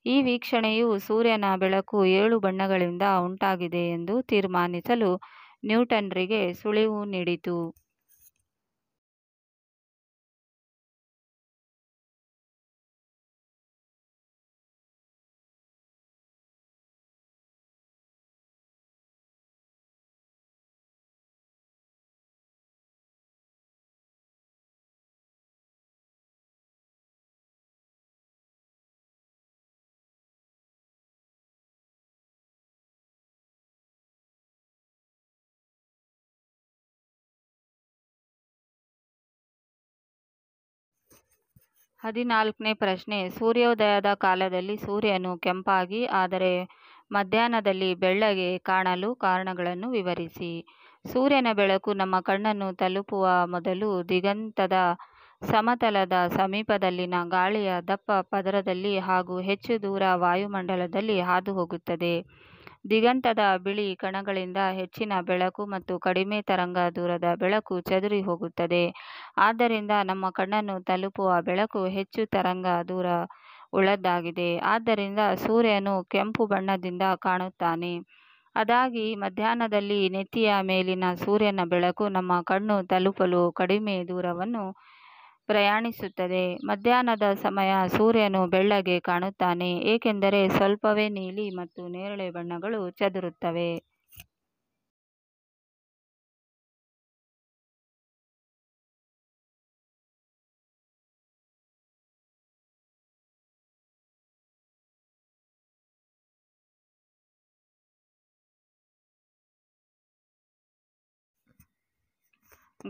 ಈ ವೀಕ್ಷಣೆಯು ಸೂರ್ಯನ ಬೆಳಕು 7 ಬಣ್ಣಗಳಿಂದ ಉಂಟಾಗಿದೆ ಎಂದು ತೀರ್ಮಾನಿಸಲು ನ್ಯೂಟನ್ರಿಗೆ ಸುಳಿವು ನೀಡಿತು. ಹದಿನಾಲ್ಕನೇ ಪ್ರಶ್ನೆ, ಸೂರ್ಯೋದಯದ ಕಾಲದಲ್ಲಿ ಸೂರ್ಯನು ಕೆಂಪಾಗಿ ಆದರೆ ಮಧ್ಯಾಹ್ನದಲ್ಲಿ ಬೆಳ್ಳಗೆ ಕಾಣಲು ಕಾರಣಗಳನ್ನು ವಿವರಿಸಿ. ಸೂರ್ಯನ ಬೆಳಕು ನಮ್ಮ ಕಣ್ಣನ್ನು ತಲುಪುವ ಮೊದಲು ದಿಗಂತದ ಸಮತಲದ ಸಮೀಪದಲ್ಲಿನ ಗಾಳಿಯ ದಪ್ಪ ಪದರದಲ್ಲಿ ಹಾಗೂ ಹೆಚ್ಚು ದೂರ ವಾಯುಮಂಡಲದಲ್ಲಿ ಹಾದು ಹೋಗುತ್ತದೆ. ದಿಗಂತದ ಬಿಳಿ ಕಣಗಳಿಂದ ಹೆಚ್ಚಿನ ಬೆಳಕು ಮತ್ತು ಕಡಿಮೆ ತರಂಗ ದೂರದ ಬೆಳಕು ಚದುರಿ ಹೋಗುತ್ತದೆ. ಆದ್ದರಿಂದ ನಮ್ಮ ಕಣ್ಣನ್ನು ತಲುಪುವ ಬೆಳಕು ಹೆಚ್ಚು ತರಂಗ ದೂರ ಉಳ್ಳದ್ದಾಗಿದೆ. ಆದ್ದರಿಂದ ಸೂರ್ಯನು ಕೆಂಪು ಬಣ್ಣದಿಂದ ಕಾಣುತ್ತಾನೆ. ಅದಾಗಿ ಮಧ್ಯಾಹ್ನದಲ್ಲಿ ನೆತ್ತಿಯ ಮೇಲಿನ ಸೂರ್ಯನ ಬೆಳಕು ನಮ್ಮ ಕಣ್ಣು ತಲುಪಲು ಕಡಿಮೆ ದೂರವನ್ನು ಪ್ರಯಾಣಿಸುತ್ತದೆ. ಮಧ್ಯಾಹ್ನದ ಸಮಯ ಸೂರ್ಯನು ಬೆಳ್ಳಗೆ ಕಾಣುತ್ತಾನೆ, ಏಕೆಂದರೆ ಸ್ವಲ್ಪವೇ ನೀಲಿ ಮತ್ತು ನೇರಳೆ ಬಣ್ಣಗಳು ಚದುರುತ್ತವೆ.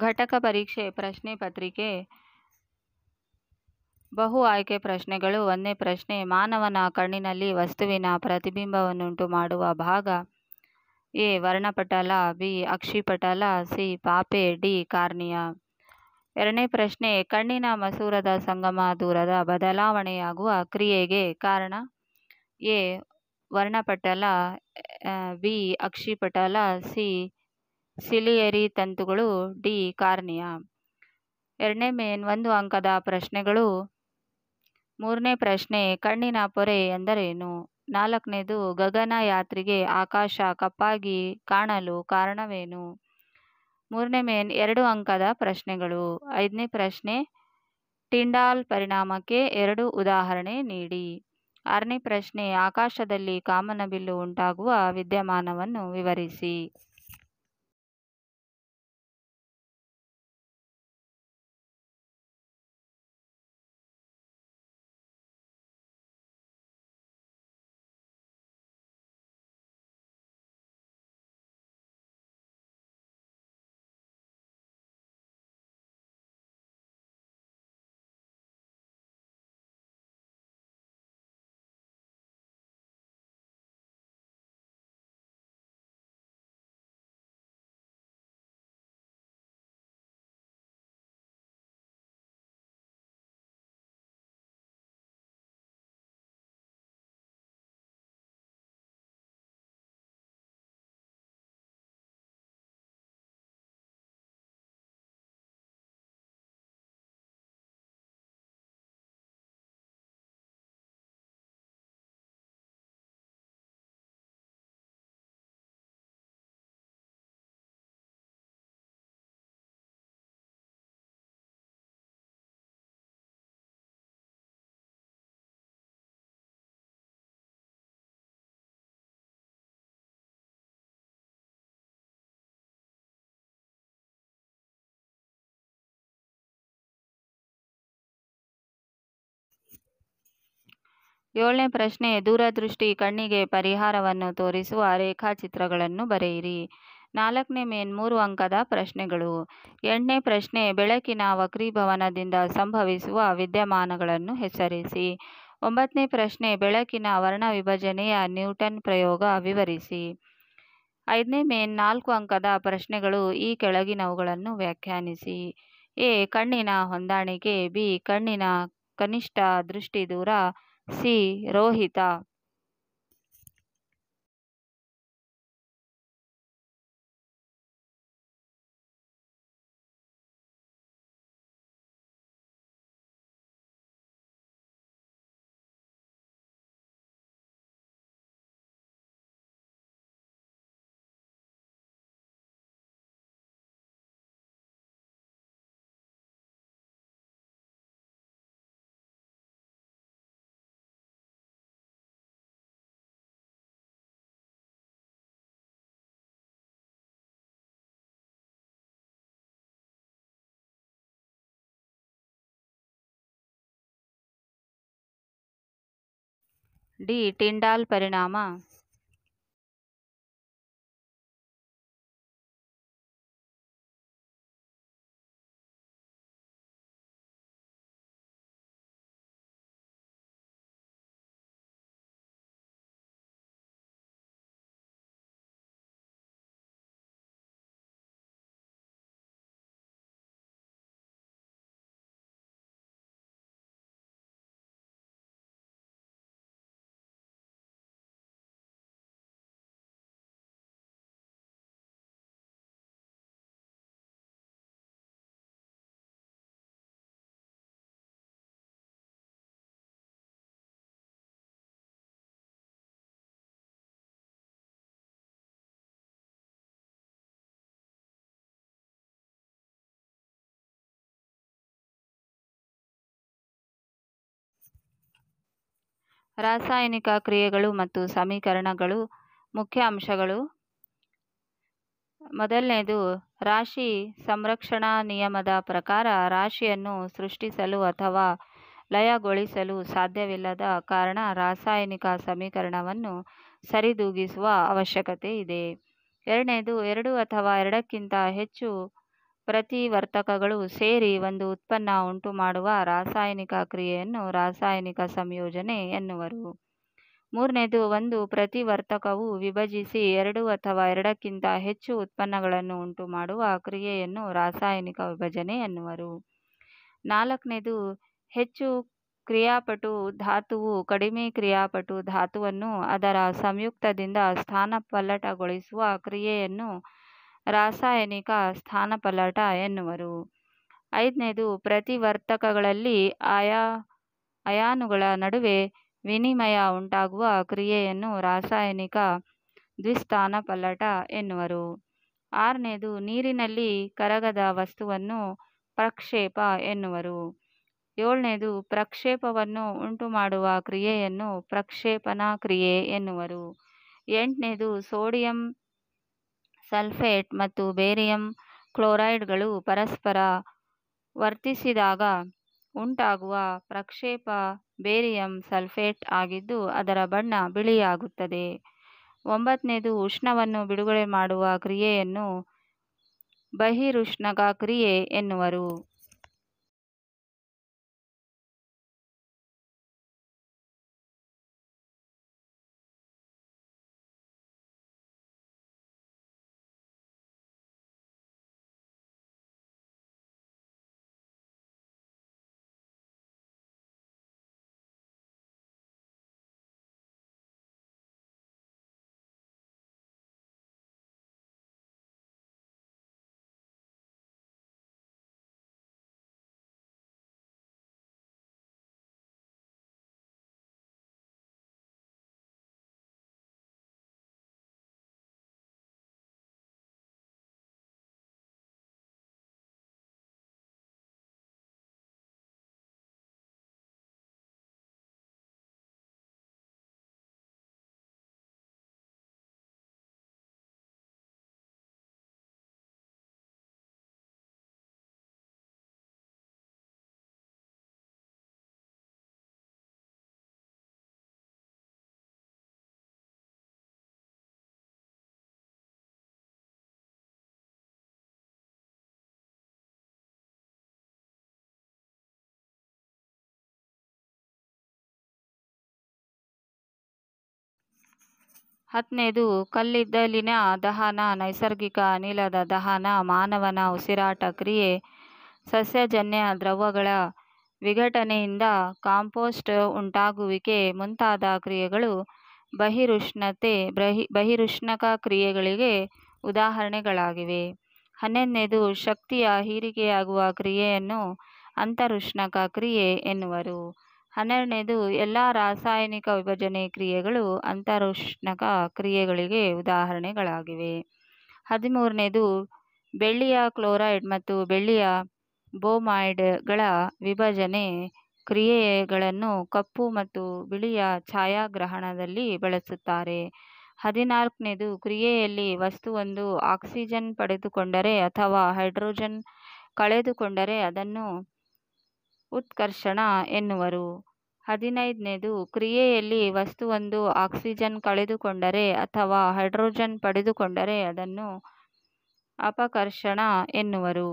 ಘಟಕ ಪರೀಕ್ಷೆ ಪ್ರಶ್ನೆ ಪತ್ರಿಕೆ ಬಹು ಆಯ್ಕೆ ಪ್ರಶ್ನೆಗಳು. 1ನೇ ಪ್ರಶ್ನೆ, ಮಾನವನ ಕಣ್ಣಿನಲ್ಲಿ ವಸ್ತುವಿನ ಪ್ರತಿಬಿಂಬವನ್ನುಂಟು ಮಾಡುವ ಭಾಗ ಎ ವರ್ಣಪಟಲ, ಬಿ ಅಕ್ಷಿಪಟಲ, ಸಿ ಪಾಪೆ, ಡಿ ಕಾರ್ನಿಯಾ. 2ನೇ ಪ್ರಶ್ನೆ, ಕಣ್ಣಿನ ಮಸೂರದ ಸಂಗಮ ದೂರದ ಬದಲಾವಣೆಯಾಗುವ ಕ್ರಿಯೆಗೆ ಕಾರಣ ಎ ವರ್ಣಪಟಲ, ಬಿ ಅಕ್ಷಿಪಟಲ, ಸಿ ಸಿಲಿಯರಿ ತಂತುಗಳು, ಡಿ ಕಾರ್ನಿಯಾ. 2ನೇ ಮೇನ್ 1 ಅಂಕದ ಪ್ರಶ್ನೆಗಳು. 3ನೇ ಪ್ರಶ್ನೆ, ಕಣ್ಣಿನ ಪೊರೆ ಎಂದರೇನು? 4ನೇದು, ಗಗನಯಾತ್ರಿಗೆ ಆಕಾಶ ಕಪ್ಪಾಗಿ ಕಾಣಲು ಕಾರಣವೇನು? 3ನೇ ಮೇನ್ 2 ಅಂಕದ ಪ್ರಶ್ನೆಗಳು. 5ನೇ ಪ್ರಶ್ನೆ, ಟಿಂಡಾಲ್ ಪರಿಣಾಮಕ್ಕೆ 2 ಉದಾಹರಣೆ ನೀಡಿ. 6ನೇ ಪ್ರಶ್ನೆ, ಆಕಾಶದಲ್ಲಿ ಕಾಮನಬಿಲ್ಲು ಉಂಟಾಗುವ ವಿದ್ಯಮಾನವನ್ನು ವಿವರಿಸಿ. ಏಳನೇ ಪ್ರಶ್ನೆ, ದೂರದೃಷ್ಟಿ ಕಣ್ಣಿಗೆ ಪರಿಹಾರವನ್ನು ತೋರಿಸುವ ರೇಖಾಚಿತ್ರಗಳನ್ನು ಬರೆಯಿರಿ. 4ನೇ ಮೇನ್ 3 ಅಂಕದ ಪ್ರಶ್ನೆಗಳು. 8ನೇ ಪ್ರಶ್ನೆ, ಬೆಳಕಿನ ವಕ್ರೀಭವನದಿಂದ ಸಂಭವಿಸುವ ವಿದ್ಯಮಾನಗಳನ್ನು ಹೆಸರಿಸಿ. 9ನೇ ಪ್ರಶ್ನೆ, ಬೆಳಕಿನ ವರ್ಣವಿಭಜನೆಯ ನ್ಯೂಟನ್ ಪ್ರಯೋಗ ವಿವರಿಸಿ. 5ನೇ ಮೇನ್ 4 ಅಂಕದ ಪ್ರಶ್ನೆಗಳು. ಈ ಕೆಳಗಿನವುಗಳನ್ನು ವ್ಯಾಖ್ಯಾನಿಸಿ. ಎ ಕಣ್ಣಿನ ಹೊಂದಾಣಿಕೆ, ಬಿ ಕಣ್ಣಿನ ಕನಿಷ್ಠ ದೃಷ್ಟಿ ದೂರ, ಸಿ ರೋಹಿತ. ಡಿ ಟಿಂಡಾಲ್ ಪರಿಣಾಮ. ರಾಸಾಯನಿಕ ಕ್ರಿಯೆಗಳು ಮತ್ತು ಸಮೀಕರಣಗಳು. ಮುಖ್ಯ ಅಂಶಗಳು: ಮೊದಲನೇದು, ರಾಶಿ ಸಂರಕ್ಷಣಾ ನಿಯಮದ ಪ್ರಕಾರ ರಾಶಿಯನ್ನು ಸೃಷ್ಟಿಸಲು ಅಥವಾ ಲಯಗೊಳಿಸಲು ಸಾಧ್ಯವಿಲ್ಲದ ಕಾರಣ ರಾಸಾಯನಿಕ ಸಮೀಕರಣವನ್ನು ಸರಿದೂಗಿಸುವ ಅವಶ್ಯಕತೆ ಇದೆ. ಎರಡನೇದು, ಎರಡು ಅಥವಾ ಎರಡಕ್ಕಿಂತ ಹೆಚ್ಚು ಪ್ರತಿವರ್ತಕಗಳು ಸೇರಿ ಒಂದು ಉತ್ಪನ್ನ ಉಂಟುಮಾಡುವ ರಾಸಾಯನಿಕ ಕ್ರಿಯೆಯನ್ನು ರಾಸಾಯನಿಕ ಸಂಯೋಜನೆ ಎನ್ನುವರು. ಮೂರನೇದು, ಒಂದು ಪ್ರತಿವರ್ತಕವು ವಿಭಜಿಸಿ ಎರಡು ಅಥವಾ ಎರಡಕ್ಕಿಂತ ಹೆಚ್ಚು ಉತ್ಪನ್ನಗಳನ್ನು ಉಂಟುಮಾಡುವ ಕ್ರಿಯೆಯನ್ನು ರಾಸಾಯನಿಕ ವಿಭಜನೆ ಎನ್ನುವರು. ನಾಲ್ಕನೇದು, ಹೆಚ್ಚು ಕ್ರಿಯಾಪಟು ಧಾತುವು ಕಡಿಮೆ ಕ್ರಿಯಾಪಟು ಧಾತುವನ್ನು ಅದರ ಸಂಯುಕ್ತದಿಂದ ಸ್ಥಾನಪಲ್ಲಟಗೊಳಿಸುವ ಕ್ರಿಯೆಯನ್ನು ರಾಸಾಯನಿಕ ಸ್ಥಾನಪಲ್ಲಟ ಎನ್ನುವರು. ಐದನೇದು, ಪ್ರತಿವರ್ತಕಗಳಲ್ಲಿ ಅಯಾನುಗಳ ನಡುವೆ ವಿನಿಮಯ ಉಂಟಾಗುವ ಕ್ರಿಯೆಯನ್ನು ರಾಸಾಯನಿಕ ದ್ವಿಸ್ಥಾನಪಲ್ಲಟ ಎನ್ನುವರು. ಆರನೇದು, ನೀರಿನಲ್ಲಿ ಕರಗದ ವಸ್ತುವನ್ನು ಪ್ರಕ್ಷೇಪ ಎನ್ನುವರು. ಏಳನೇದು, ಪ್ರಕ್ಷೇಪವನ್ನು ಉಂಟುಮಾಡುವ ಕ್ರಿಯೆಯನ್ನು ಪ್ರಕ್ಷೇಪಣ ಕ್ರಿಯೆ ಎನ್ನುವರು. ಎಂಟನೇದು, ಸೋಡಿಯಂ ಸಲ್ಫೇಟ್ ಮತ್ತು ಬೇರಿಯಂ ಕ್ಲೋರೈಡ್ಗಳು ಪರಸ್ಪರ ವರ್ತಿಸಿದಾಗ ಉಂಟಾಗುವ ಪ್ರಕ್ಷೇಪ ಬೇರಿಯಂ ಸಲ್ಫೇಟ್ ಆಗಿದ್ದು ಅದರ ಬಣ್ಣ ಬಿಳಿಯಾಗುತ್ತದೆ. ಒಂಬತ್ತನೇದು, ಉಷ್ಣವನ್ನು ಬಿಡುಗಡೆ ಮಾಡುವ ಕ್ರಿಯೆಯನ್ನು ಬಹಿರುಷ್ಣಕ ಕ್ರಿಯೆ ಎನ್ನುವರು. ಹತ್ತನೇದು, ಕಲ್ಲಿದ್ದಲಿನ ದಹನ, ನೈಸರ್ಗಿಕ ಅನಿಲದ ದಹನ, ಮಾನವನ ಉಸಿರಾಟ ಕ್ರಿಯೆ, ಸಸ್ಯಜನ್ಯ ದ್ರವಗಳ ವಿಘಟನೆಯಿಂದ ಕಾಂಪೋಸ್ಟ್ ಉಂಟಾಗುವಿಕೆ ಮುಂತಾದ ಕ್ರಿಯೆಗಳು ಬಹಿರುಷ್ಣಕ ಕ್ರಿಯೆಗಳಿಗೆ ಉದಾಹರಣೆಗಳಾಗಿವೆ. 11ನೇದು, ಶಕ್ತಿಯ ಹೀರಿಕೆಯಾಗುವ ಕ್ರಿಯೆಯನ್ನು ಅಂತರುಷ್ಣಕ ಕ್ರಿಯೆ ಎನ್ನುವರು. 12ನೇದು, ಎಲ್ಲ ರಾಸಾಯನಿಕ ವಿಭಜನೆ ಕ್ರಿಯೆಗಳು ಅಂತರುಷ್ಣಕ ಕ್ರಿಯೆಗಳಿಗೆ ಉದಾಹರಣೆಗಳಾಗಿವೆ. 13ನೇದು, ಬೆಳ್ಳಿಯ ಕ್ಲೋರೈಡ್ ಮತ್ತು ಬೆಳ್ಳಿಯ ಬ್ರೋಮೈಡ್ಗಳ ವಿಭಜನೆ ಕ್ರಿಯೆಗಳನ್ನು ಕಪ್ಪು ಮತ್ತು ಬಿಳಿಯ ಛಾಯಾಗ್ರಹಣದಲ್ಲಿ ಬಳಸುತ್ತಾರೆ. 14ನೇದು, ಕ್ರಿಯೆಯಲ್ಲಿ ವಸ್ತುವೊಂದು ಆಕ್ಸಿಜನ್ ಪಡೆದುಕೊಂಡರೆ ಅಥವಾ ಹೈಡ್ರೋಜನ್ ಕಳೆದುಕೊಂಡರೆ ಅದನ್ನು ಉತ್ಕರ್ಷಣ ಎನ್ನುವರು. 15ನೇದು, ಕ್ರಿಯೆಯಲ್ಲಿ ವಸ್ತುವೊಂದು ಆಕ್ಸಿಜನ್ ಕಳೆದುಕೊಂಡರೆ ಅಥವಾ ಹೈಡ್ರೋಜನ್ ಪಡೆದುಕೊಂಡರೆ ಅದನ್ನು ಅಪಕರ್ಷಣ ಎನ್ನುವರು.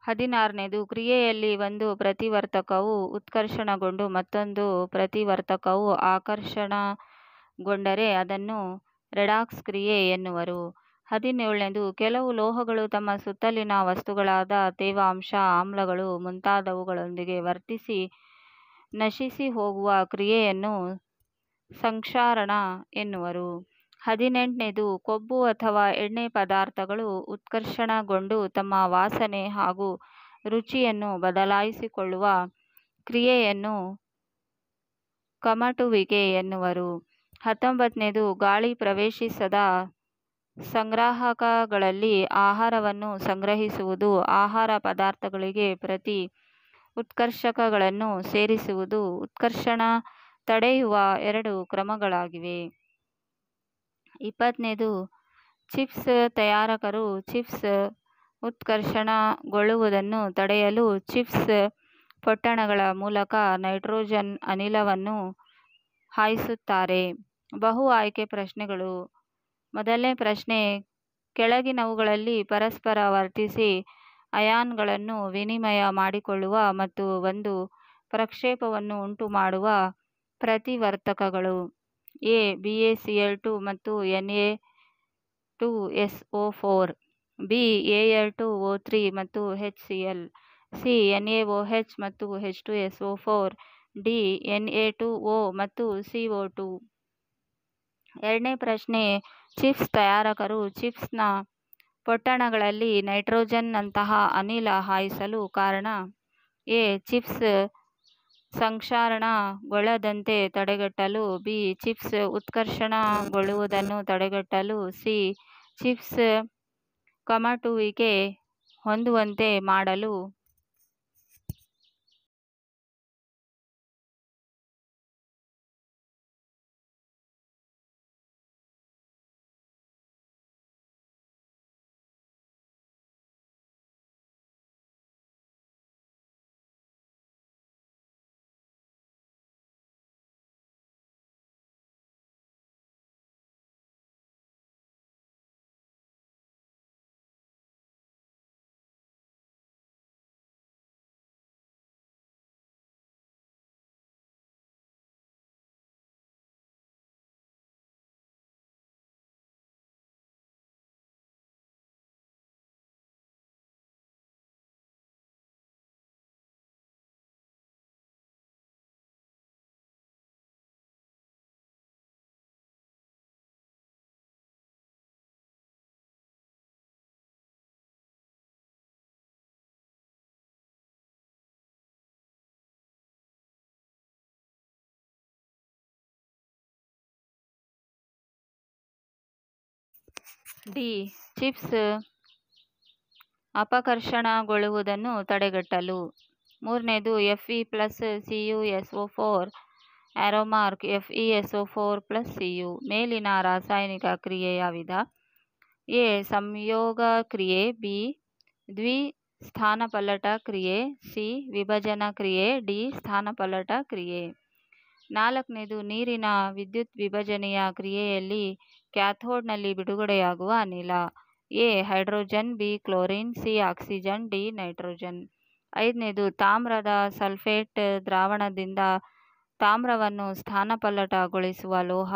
16ನೇದು ಕ್ರಿಯೆಯಲ್ಲಿ ಒಂದು ಪ್ರತಿವರ್ತಕವು ಉತ್ಕರ್ಷಣಗೊಂಡು ಮತ್ತೊಂದು ಪ್ರತಿವರ್ತಕವು ಆಕರ್ಷಣಗೊಂಡರೆ ಅದನ್ನು ರೆಡಾಕ್ಸ್ ಕ್ರಿಯೆ ಎನ್ನುವರು. 17ನೇದು ಕೆಲವು ಲೋಹಗಳು ತಮ್ಮ ಸುತ್ತಲಿನ ವಸ್ತುಗಳಾದ ತೇವಾಂಶ, ಆಮ್ಲಗಳು ಮುಂತಾದವುಗಳೊಂದಿಗೆ ವರ್ತಿಸಿ ನಶಿಸಿ ಹೋಗುವ ಕ್ರಿಯೆಯನ್ನು ಸಂಕ್ಷಾರಣ ಎನ್ನುವರು. 18ನೇದು ಕೊಬ್ಬು ಅಥವಾ ಎಣ್ಣೆ ಪದಾರ್ಥಗಳು ಉತ್ಕರ್ಷಣಗೊಂಡು ತಮ್ಮ ವಾಸನೆ ಹಾಗೂ ರುಚಿಯನ್ನು ಬದಲಾಯಿಸಿಕೊಳ್ಳುವ ಕ್ರಿಯೆಯನ್ನು ಕಮಟುವಿಕೆ ಎನ್ನುವರು. 19ನೇದು ಗಾಳಿ ಪ್ರವೇಶಿಸದ ಸಂಗ್ರಾಹಕಗಳಲ್ಲಿ ಆಹಾರವನ್ನು ಸಂಗ್ರಹಿಸುವುದು, ಆಹಾರ ಪದಾರ್ಥಗಳಿಗೆ ಪ್ರತಿ ಉತ್ಕರ್ಷಕಗಳನ್ನು ಸೇರಿಸುವುದು ಉತ್ಕರ್ಷಣ ತಡೆಯುವ ಎರಡು ಕ್ರಮಗಳಾಗಿವೆ. 20ನೇದು ಚಿಪ್ಸ್ ತಯಾರಕರು ಚಿಪ್ಸ್ ಉತ್ಕರ್ಷಣಗೊಳ್ಳುವುದನ್ನು ತಡೆಯಲು ಚಿಪ್ಸ್ ಪೊಟ್ಟಣಗಳ ಮೂಲಕ ನೈಟ್ರೋಜನ್ ಅನಿಲವನ್ನು ಹಾಯಿಸುತ್ತಾರೆ. ಬಹು ಆಯ್ಕೆ ಪ್ರಶ್ನೆಗಳು. ಮೊದಲನೇ ಪ್ರಶ್ನೆ, ಕೆಳಗಿನವುಗಳಲ್ಲಿ ಪರಸ್ಪರ ವರ್ತಿಸಿ ಅಯಾನ್ಗಳನ್ನು ವಿನಿಮಯ ಮಾಡಿಕೊಳ್ಳುವ ಮತ್ತು ಒಂದು ಪ್ರಕ್ಷೇಪವನ್ನು ಉಂಟುಮಾಡುವ ಪ್ರತಿವರ್ತಕಗಳು. ಎ BaCl2 ಮತ್ತು Na2SO4, ಬಿ Al2O3 ಮತ್ತು HCl, ಸಿ NaOH ಮತ್ತು H2SO4, ಡಿ Na2O ಮತ್ತು CO2. ಎರಡನೇ ಪ್ರಶ್ನೆ, ಚಿಪ್ಸ್ ತಯಾರಕರು ಚಿಪ್ಸ್ನ ಪೊಟ್ಟಣಗಳಲ್ಲಿ ನೈಟ್ರೋಜನ್ನಂತಹ ಅನಿಲ ಹಾಯಿಸಲು ಕಾರಣ. ಎ ಚಿಪ್ಸ್ ಸಂಕ್ಷಾರಣಗೊಳ್ಳದಂತೆ ತಡೆಗಟ್ಟಲು, ಬಿ ಚಿಪ್ಸ್ ಉತ್ಕರ್ಷಣಗೊಳ್ಳುವುದನ್ನು ತಡೆಗಟ್ಟಲು, ಸಿ ಚಿಪ್ಸ್ ಕಮಟುವಿಕೆ ಹೊಂದುವಂತೆ ಮಾಡಲು. ಡಿ ಚಿಪ್ಸ್ ಅಪಕರ್ಷಣಗೊಳ್ಳುವುದನ್ನು ತಡೆಗಟ್ಟಲು. ಮೂರನೇದು Fe+CuSO4 ಆರೋಮಾರ್ಕ್ FeSO4+Cu. ಮೇಲಿನ ರಾಸಾಯನಿಕ ಕ್ರಿಯೆಯ ವಿಧ. ಎ ಸಂಯೋಗ ಕ್ರಿಯೆ, ಬಿ ದ್ವಿಸ್ಥಾನಪಲ್ಲಟ ಕ್ರಿಯೆ, ಸಿ ವಿಭಜನ ಕ್ರಿಯೆ, ಡಿ ಸ್ಥಾನಪಲ್ಲಟ ಕ್ರಿಯೆ. ನಾಲ್ಕನೇದು ನೀರಿನ ವಿದ್ಯುತ್ ವಿಭಜನೆಯ ಕ್ರಿಯೆಯಲ್ಲಿ ಕ್ಯಾಥೋಡ್ನಲ್ಲಿ ಬಿಡುಗಡೆಯಾಗುವ ಅನಿಲ. A hydrogen, B chlorine, C oxygen, D nitrogen. ಐದನೇದು ತಾಮ್ರದ ಸಲ್ಫೇಟ್ ದ್ರಾವಣದಿಂದ ತಾಮ್ರವನ್ನು ಸ್ಥಾನಪಲ್ಲಟಗೊಳಿಸುವ ಲೋಹ.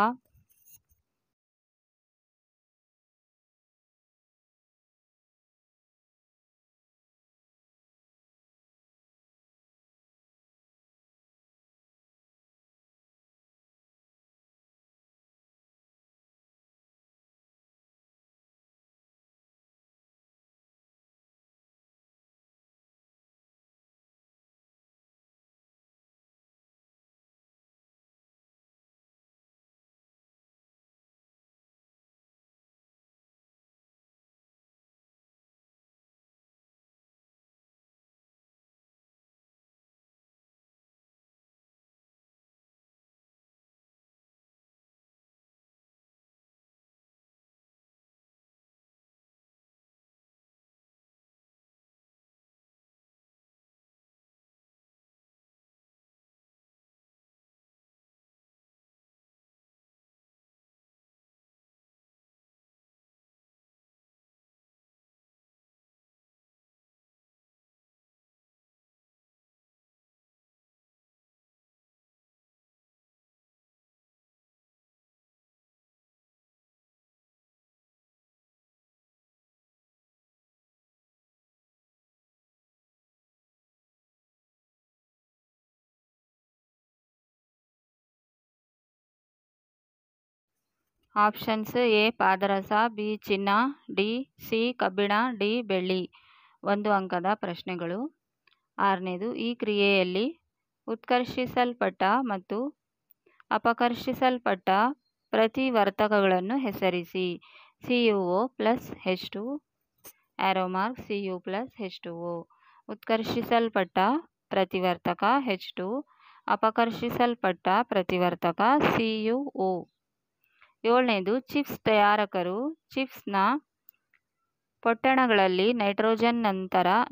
ಆಪ್ಷನ್ಸ್: ಎ ಪಾದರಸ, ಬಿ ಚಿನ್ನ, ಡಿ ಸಿ ಕಬ್ಬಿಣ, ಡಿ ಬೆಳ್ಳಿ. 1 ಅಂಕದ ಪ್ರಶ್ನೆಗಳು. 6ನೇದು, ಈ ಕ್ರಿಯೆಯಲ್ಲಿ ಉತ್ಕರ್ಷಿಸಲ್ಪಟ್ಟ ಮತ್ತು ಅಪಕರ್ಷಿಸಲ್ಪಟ್ಟ ಪ್ರತಿವರ್ತಕಗಳನ್ನು ಹೆಸರಿಸಿ. CuO plus H2 Cu plus H2O. ಉತ್ಕರ್ಷಿಸಲ್ಪಟ್ಟ ಪ್ರತಿವರ್ತಕ H2, ಅಪಕರ್ಷಿಸಲ್ಪಟ್ಟ ಪ್ರತಿವರ್ತಕ CuO. 7ನೇದು, ಚಿಪ್ಸ್ ತಯಾರಕರು ಚಿಪ್ಸ್ನ ಪೊಟ್ಟಣಗಳಲ್ಲಿ ನೈಟ್ರೋಜನ್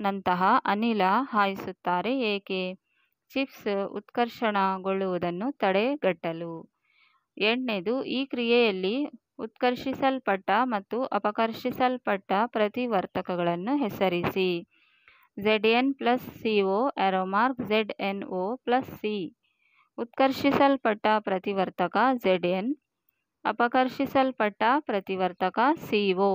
ನಂತಹ ಅನಿಲ ಹಾಯಿಸುತ್ತಾರೆ ಏಕೆ? ಚಿಪ್ಸ್ ಉತ್ಕರ್ಷಣಗೊಳ್ಳುವುದನ್ನು ತಡೆಗಟ್ಟಲು. 8ನೇದು, ಈ ಕ್ರಿಯೆಯಲ್ಲಿ ಉತ್ಕರ್ಷಿಸಲ್ಪಟ್ಟ ಮತ್ತು ಅಪಕರ್ಷಿಸಲ್ಪಟ್ಟ ಪ್ರತಿವರ್ತಕಗಳನ್ನು ಹೆಸರಿಸಿ. Zn plus Co ZnO plus C. ಉತ್ಕರ್ಷಿಸಲ್ಪಟ್ಟ ಪ್ರತಿವರ್ತಕ Zn, ಅಪಕರ್ಷಿಸಲ್ಪಟ್ಟ ಪ್ರತಿವರ್ತಕ CO.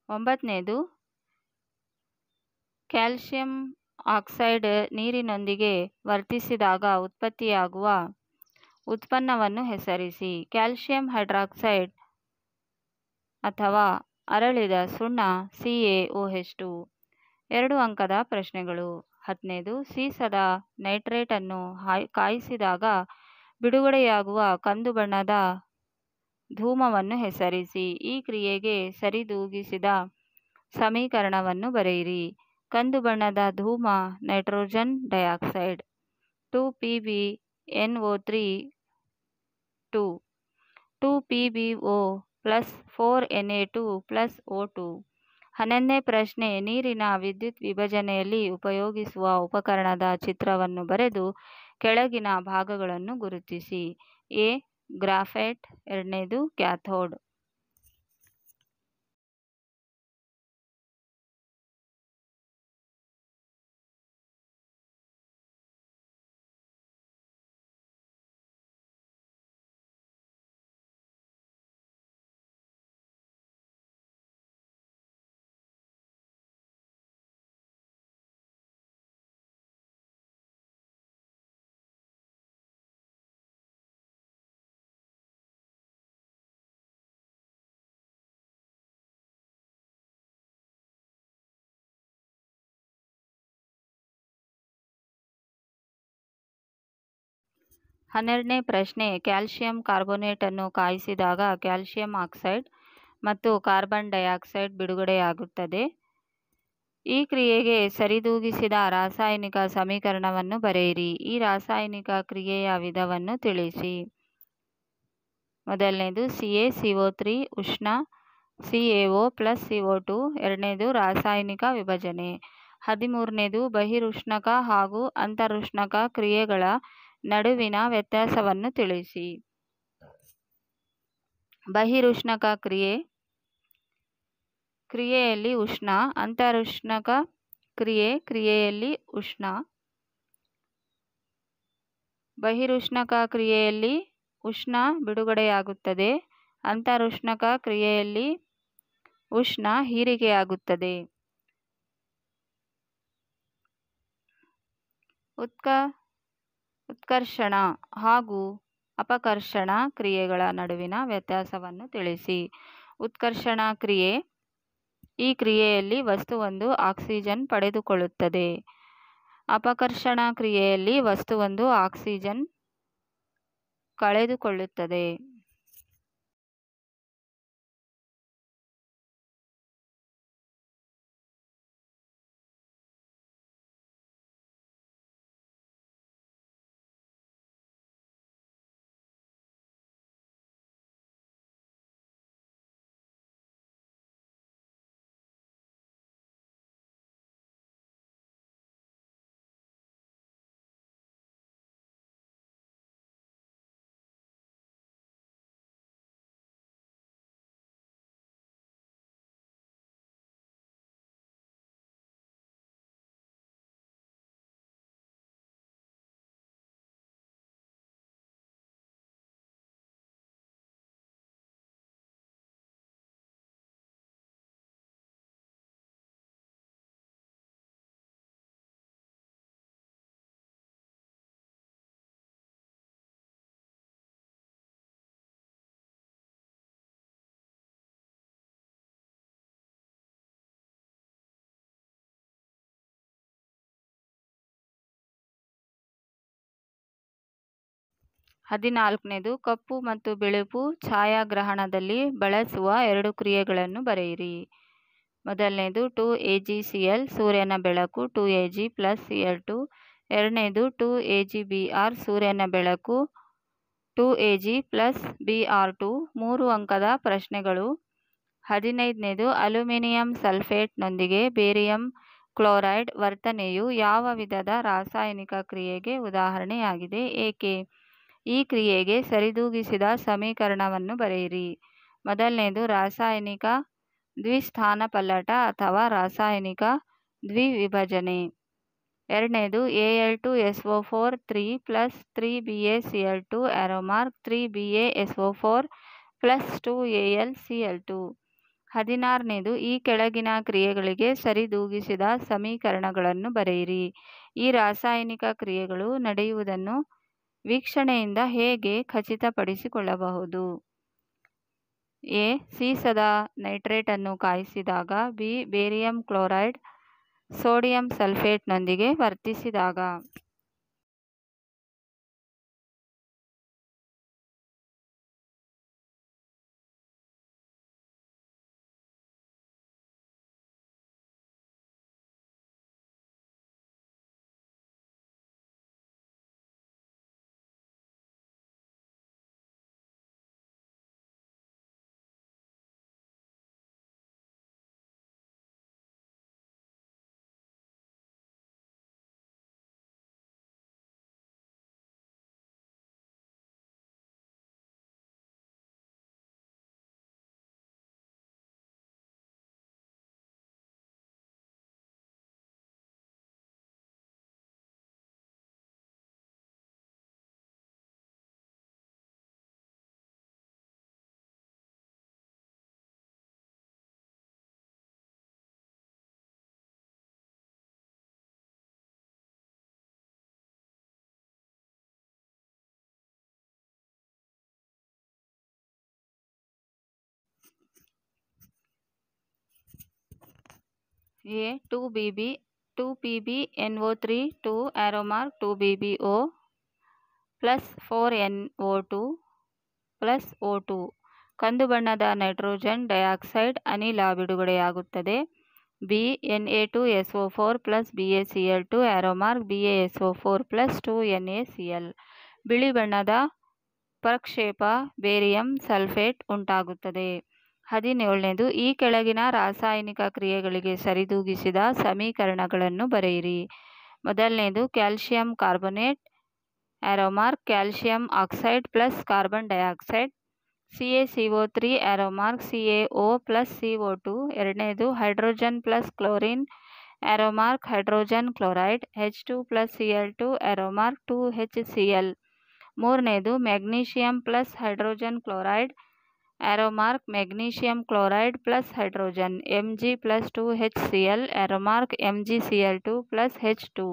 9ನೇದು, ಕ್ಯಾಲ್ಸಿಯಂ ಆಕ್ಸೈಡ್ ನೀರಿನೊಂದಿಗೆ ವರ್ತಿಸಿದಾಗ ಉತ್ಪತ್ತಿಯಾಗುವ ಉತ್ಪನ್ನವನ್ನು ಹೆಸರಿಸಿ. ಕ್ಯಾಲ್ಸಿಯಂ ಹೈಡ್ರಾಕ್ಸೈಡ್ ಅಥವಾ ಅರಳಿದ ಸುಣ್ಣ CaOH2. 2 ಅಂಕದ ಪ್ರಶ್ನೆಗಳು. 10ನೇದು, ಸೀಸದ ನೈಟ್ರೇಟನ್ನು ಕಾಯಿಸಿದಾಗ ಬಿಡುಗಡೆಯಾಗುವ ಕಂದು ಬಣ್ಣದ ಧೂಮವನ್ನು ಹೆಸರಿಸಿ. ಈ ಕ್ರಿಯೆಗೆ ಸರಿದೂಗಿಸಿದ ಸಮೀಕರಣವನ್ನು ಬರೆಯಿರಿ. ಕಂದು ಬಣ್ಣದ ಧೂಮ nitrogen dioxide 2PbNO3 2 2PbO plus 4Na2 plus O2. 11ನೇ ಪ್ರಶ್ನೆ, ನೀರಿನ ವಿದ್ಯುತ್ ವಿಭಜನೆಯಲ್ಲಿ ಉಪಯೋಗಿಸುವ ಉಪಕರಣದ ಚಿತ್ರವನ್ನು ಬರೆದು ಕೆಳಗಿನ ಭಾಗಗಳನ್ನು ಗುರುತಿಸಿ. ಎ ಗ್ರಾಫೈಟ್, 2ನೇದು ಕ್ಯಾಥೋಡ್. ಹನ್ನೆರಡನೇ ಪ್ರಶ್ನೆ, ಕ್ಯಾಲ್ಸಿಯಂ ಕಾರ್ಬೋನೇಟನ್ನು ಕಾಯಿಸಿದಾಗ ಕ್ಯಾಲ್ಸಿಯಂ ಆಕ್ಸೈಡ್ ಮತ್ತು ಕಾರ್ಬನ್ ಡೈಆಕ್ಸೈಡ್ ಬಿಡುಗಡೆಯಾಗುತ್ತದೆ. ಈ ಕ್ರಿಯೆಗೆ ಸರಿದೂಗಿಸಿದ ರಾಸಾಯನಿಕ ಸಮೀಕರಣವನ್ನು ಬರೆಯಿರಿ. ಈ ರಾಸಾಯನಿಕ ಕ್ರಿಯೆಯ ವಿಧವನ್ನು ತಿಳಿಸಿ. ಮೊದಲನೇದು CaCO3 ಉಷ್ಣ, CaO ಪ್ಲಸ್ CO2. 2ನೇದು ರಾಸಾಯನಿಕ ವಿಭಜನೆ. 13ನೇದು ಬಹಿರುಷ್ಣಕ ಹಾಗೂ ಅಂತರುಷ್ಣಕ ಕ್ರಿಯೆಗಳ ನಡುವಿನ ವ್ಯತ್ಯಾಸವನ್ನು ತಿಳಿಸಿ. ಬಹಿರುಷ್ಣಕ ಕ್ರಿಯೆಯಲ್ಲಿ ಉಷ್ಣ, ಅಂತರುಷ್ಣಕ ಕ್ರಿಯೆಯಲ್ಲಿ ಉಷ್ಣ. ಬಹಿರುಷ್ಣಕ ಕ್ರಿಯೆಯಲ್ಲಿ ಉಷ್ಣ ಬಿಡುಗಡೆಯಾಗುತ್ತದೆ, ಅಂತರುಷ್ಣಕ ಕ್ರಿಯೆಯಲ್ಲಿ ಉಷ್ಣ ಹೀರಿಕೆಯಾಗುತ್ತದೆ. ಉತ್ಕರ್ಷಣ ಹಾಗೂ ಅಪಕರ್ಷಣ ಕ್ರಿಯೆಗಳ ನಡುವಿನ ವ್ಯತ್ಯಾಸವನ್ನು ತಿಳಿಸಿ. ಉತ್ಕರ್ಷಣ ಕ್ರಿಯೆ. ಈ ಕ್ರಿಯೆಯಲ್ಲಿ ವಸ್ತುವೊಂದು ಆಕ್ಸಿಜನ್ ಪಡೆದುಕೊಳ್ಳುತ್ತದೆ. ಅಪಕರ್ಷಣ ಕ್ರಿಯೆಯಲ್ಲಿ ವಸ್ತುವೊಂದು ಆಕ್ಸಿಜನ್ ಕಳೆದುಕೊಳ್ಳುತ್ತದೆ. ಹದಿನಾಲ್ಕನೇದು ಕಪ್ಪು ಮತ್ತು ಬಿಳುಪು ಛಾಯಾಗ್ರಹಣದಲ್ಲಿ ಬಳಸುವ 2 ಕ್ರಿಯೆಗಳನ್ನು ಬರೆಯಿರಿ. ಮೊದಲನೇದು 2AgCl ಸೂರ್ಯನ ಬೆಳಕು 2Ag + Cl2. ಎರಡನೇದು 2AgBr ಸೂರ್ಯನ ಬೆಳಕು 2Ag + Br2. 3 ಅಂಕದ ಪ್ರಶ್ನೆಗಳು. 15ನೇದು ಅಲ್ಯೂಮಿನಿಯಂ ಸಲ್ಫೇಟ್ನೊಂದಿಗೆ ಬೇರಿಯಂ ಕ್ಲೋರೈಡ್ ವರ್ತನೆಯು ಯಾವ ವಿಧದ ರಾಸಾಯನಿಕ ಕ್ರಿಯೆಗೆ ಉದಾಹರಣೆಯಾಗಿದೆ, ಏಕೆ? ಈ ಕ್ರಿಯೆಗೆ ಸರಿದೂಗಿಸಿದ ಸಮೀಕರಣವನ್ನು ಬರೆಯಿರಿ. ಮೊದಲನೇದು ರಾಸಾಯನಿಕ ದ್ವಿಸ್ಥಾನಪಲ್ಲಟ ಅಥವಾ ರಾಸಾಯನಿಕ ದ್ವಿವಿಭಜನೆ. ಎರಡನೇದು Al2SO4 3 + 3BaCl2 3BaSO4 + 2AlCl2. 16ನೇದು ಈ ಕೆಳಗಿನ ಕ್ರಿಯೆಗಳಿಗೆ ಸರಿದೂಗಿಸಿದ ಸಮೀಕರಣಗಳನ್ನು ಬರೆಯಿರಿ. ಈ ರಾಸಾಯನಿಕ ಕ್ರಿಯೆಗಳು ನಡೆಯುವುದನ್ನು ವೀಕ್ಷಣೆಯಿಂದ ಹೇಗೆ ಖಚಿತಪಡಿಸಿಕೊಳ್ಳಬಹುದು? ಎ. ಸೀಸದ ನೈಟ್ರೇಟನ್ನು ಕಾಯಿಸಿದಾಗ. ಬಿ. ಬೇರಿಯಂ ಕ್ಲೋರೈಡ್ ಸೋಡಿಯಂ ಸಲ್ಫೇಟ್ನೊಂದಿಗೆ ವರ್ತಿಸಿದಾಗ. A. 2PbNO3 2 2BbO + 4NO2 + O2. ಕಂದು ಬಣ್ಣದ ನೈಟ್ರೋಜನ್ ಡೈಆಕ್ಸೈಡ್ ಅನಿಲ ಬಿಡುಗಡೆಯಾಗುತ್ತದೆ. B. Na2SO4 + BaCl2 BaSO4 + 2NaCl. ಬಿಳಿ ಬಣ್ಣದ ಪ್ರಕ್ಷೇಪ ಬೇರಿಯಂ ಸಲ್ಫೇಟ್ ಉಂಟಾಗುತ್ತದೆ. 17ನೇದು ಈ ಕೆಳಗಿನ ರಾಸಾಯನಿಕ ಕ್ರಿಯೆಗಳಿಗೆ ಸರಿದೂಗಿಸಿದ ಸಮೀಕರಣಗಳನ್ನು ಬರೆಯಿರಿ. ಮೊದಲನೇದು calcium carbonate calcium oxide + carbon dioxide CaCO3 CaO + CO2. ಎರಡನೇದು hydrogen + chlorine hydrogen chloride H2 + Cl2 2HCl. ಮೂರನೇದು magnesium + hydrogen chloride magnesium chloride + hydrogen Mg + 2HCl MgCl2 + H2.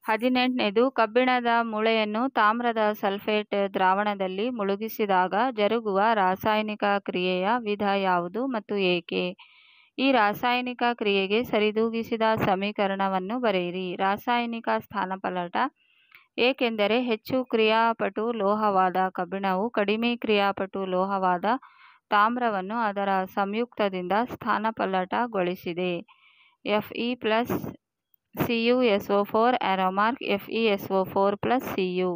18ನೇದು ಕಬ್ಬಿಣದ ಮೂಳೆಯನ್ನು ತಾಮ್ರದ ಸಲ್ಫೇಟ್ ದ್ರಾವಣದಲ್ಲಿ ಮುಳುಗಿಸಿದಾಗ ಜರುಗುವ ರಾಸಾಯನಿಕ ಕ್ರಿಯೆಯ ವಿಧ ಯಾವುದು ಮತ್ತು ಏಕೆ? ಈ ರಾಸಾಯನಿಕ ಕ್ರಿಯೆಗೆ ಸರಿದೂಗಿಸಿದ ಸಮೀಕರಣವನ್ನು ಬರೆಯಿರಿ. ರಾಸಾಯನಿಕ ಸ್ಥಾನಪಲ್ಲಟ. ಏಕೆಂದರೆ ಹೆಚ್ಚು ಕ್ರಿಯಾಪಟು ಲೋಹವಾದ ಕಬ್ಬಿಣವು ಕಡಿಮೆ ಕ್ರಿಯಾಪಟು ಲೋಹವಾದ ತಾಮ್ರವನ್ನು ಅದರ ಸಂಯುಕ್ತದಿಂದ ಸ್ಥಾನಪಲ್ಲಟಗೊಳಿಸಿದೆ. Fe + CuSO4 * FeSO4 + Cu